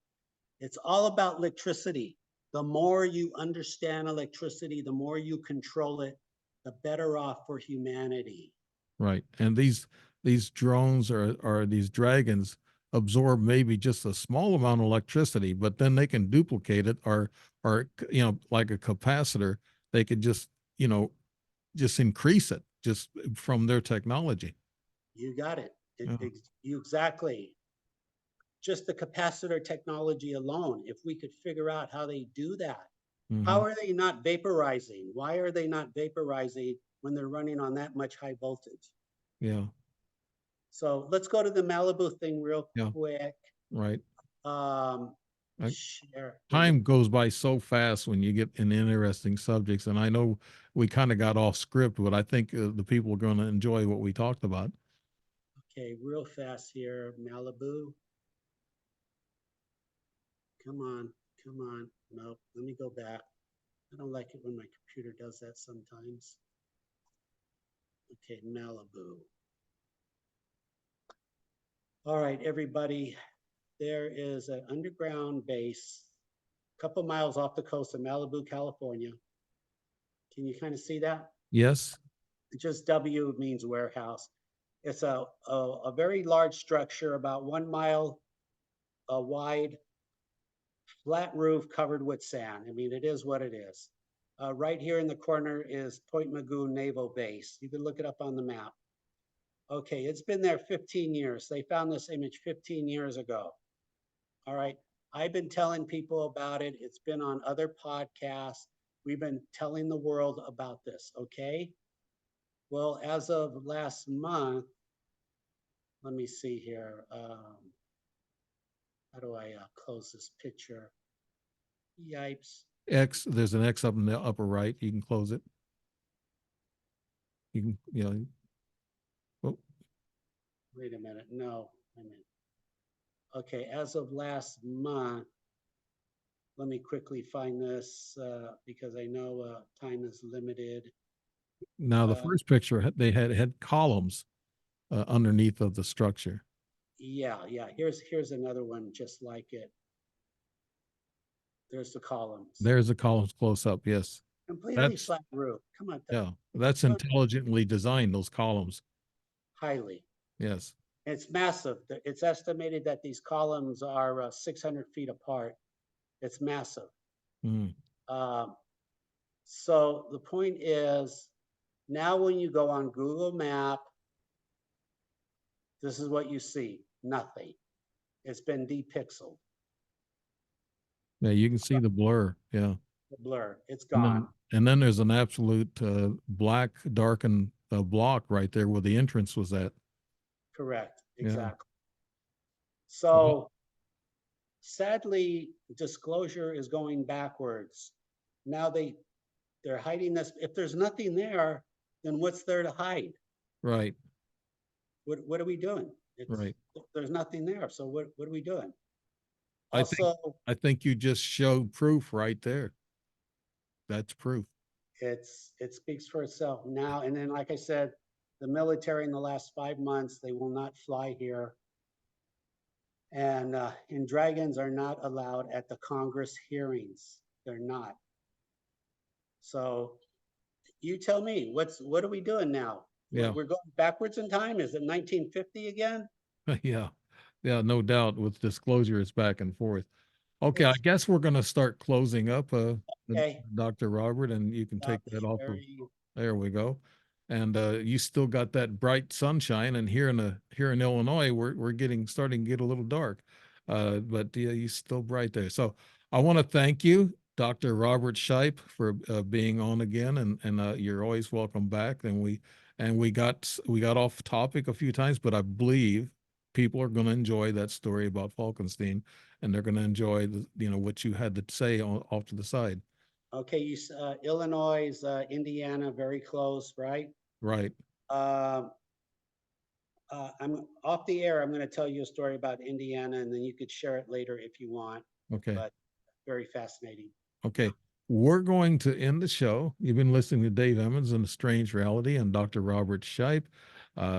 It's all about electricity. The more you understand electricity, the more you control it, the better off for humanity. Right. And these drones or these dragons absorb maybe just a small amount of electricity, but then they can duplicate it or like a capacitor, they could just, just increase it just from their technology. You got it. Yeah. You exactly. Just the capacitor technology alone, if we could figure out how they do that. How Mhm. are they not vaporizing? Why are they not vaporizing when they're running on that much high voltage? Yeah. So let's go to the Malibu thing real Yeah. quick. Right. I, Share. time goes by so fast when you get in interesting subjects, and I know we kind of got off script, but I think the people are going to enjoy what we talked about. Okay, real fast here. Malibu. Come on, come on. Nope, let me go back. I don't like it when my computer does that sometimes. Okay, Malibu. All right, everybody. There is an underground base a couple miles off the coast of Malibu, California. Can you kind of see that? Yes. Just W means warehouse. It's a very large structure, about 1 mile wide, flat roof covered with sand. I mean, it is what it is. Right here in the corner is Point Mugu Naval Base. You can look it up on the map. Okay, it's been there 15 years. They found this image 15 years ago. All right. I've been telling people about it. It's been on other podcasts. We've been telling the world about this. Okay. Well, as of last month, let me see here. How do I close this picture? Yipes. X, there's an X up in the upper right. You can close it. You can, oh, Wait a minute. No, I mean, okay. As of last month, let me quickly find this because I know time is limited. now the Uh, first picture, they had columns underneath of the structure. yeah, yeah. Here's another one just like it. There's the columns. There's the columns close up. Yes. Completely That's, flat roof. Come on, yeah, that's intelligently designed, those columns. highly. Yes. It's massive. It's estimated that these columns are 600 feet apart. It's massive. Mm. Um, so the point is, now when you go on Google Map, this is what you see. Nothing. It's been depixeled. Yeah, you can see the blur. Yeah. The blur. It's And gone. then there's an absolute black darkened block right there where the entrance was at. Correct. Yeah. Exactly. So sadly, disclosure is going backwards. Now they're hiding this. If there's nothing there, then what's there to hide? Right. What are we doing? Right. There's nothing there. So what are we doing? I think Also, I think you just showed proof right there. That's proof. it speaks for itself now. And then, like I said, the military in the last 5 months, they will not fly here. And dragons are not allowed at the Congress hearings. They're not. So you tell me, what are we doing now? Yeah. We're going backwards in time. Is it 1950 again? Yeah. Yeah, no doubt with disclosure it's back and forth. Okay, I It's guess we're gonna start closing up okay. Dr. Robert, and you can take Stop that off of sharing. there we go. And you still got that bright sunshine, and here in Illinois, we're getting starting to get a little dark. But yeah, you're still bright there. So I want to thank you, Dr. Robert Shiepe, for being on again, and you're always welcome back. And we got off topic a few times, but I believe people are going to enjoy that story about Falkenstein, and they're going to enjoy what you had to say off to the side. Okay, Illinois, Indiana, very close, right? Right. Um, I'm off the air. I'm going to tell you a story about Indiana, and then you could share it later if you want. Okay. But very fascinating. Okay. We're going to end the show. You've been listening to Dave Emmons and a Strange Reality and Dr. Robert Shiepe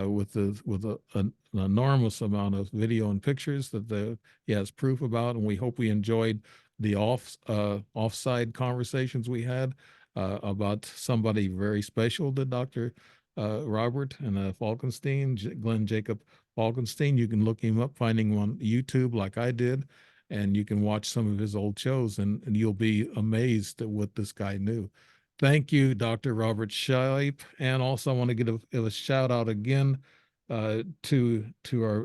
with an enormous amount of video and pictures that he has proof about, and we hope we enjoyed the offside conversations we had about somebody very special to Dr. Robert and Falkenstein, Glen Jacob Falkenstein. You can look him up, finding him on YouTube like I did, and you can watch some of his old shows, and you'll be amazed at what this guy knew. Thank you, Dr. Robert Shiepe. And also I want to give a shout out again to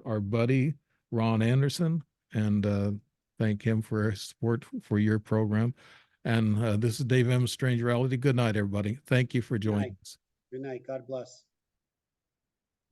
our buddy, Ron Anderson, and thank him for his support for your program. And this is Dave M. Strange Reality. Good night, everybody. Thank you for joining us. Good night. God bless.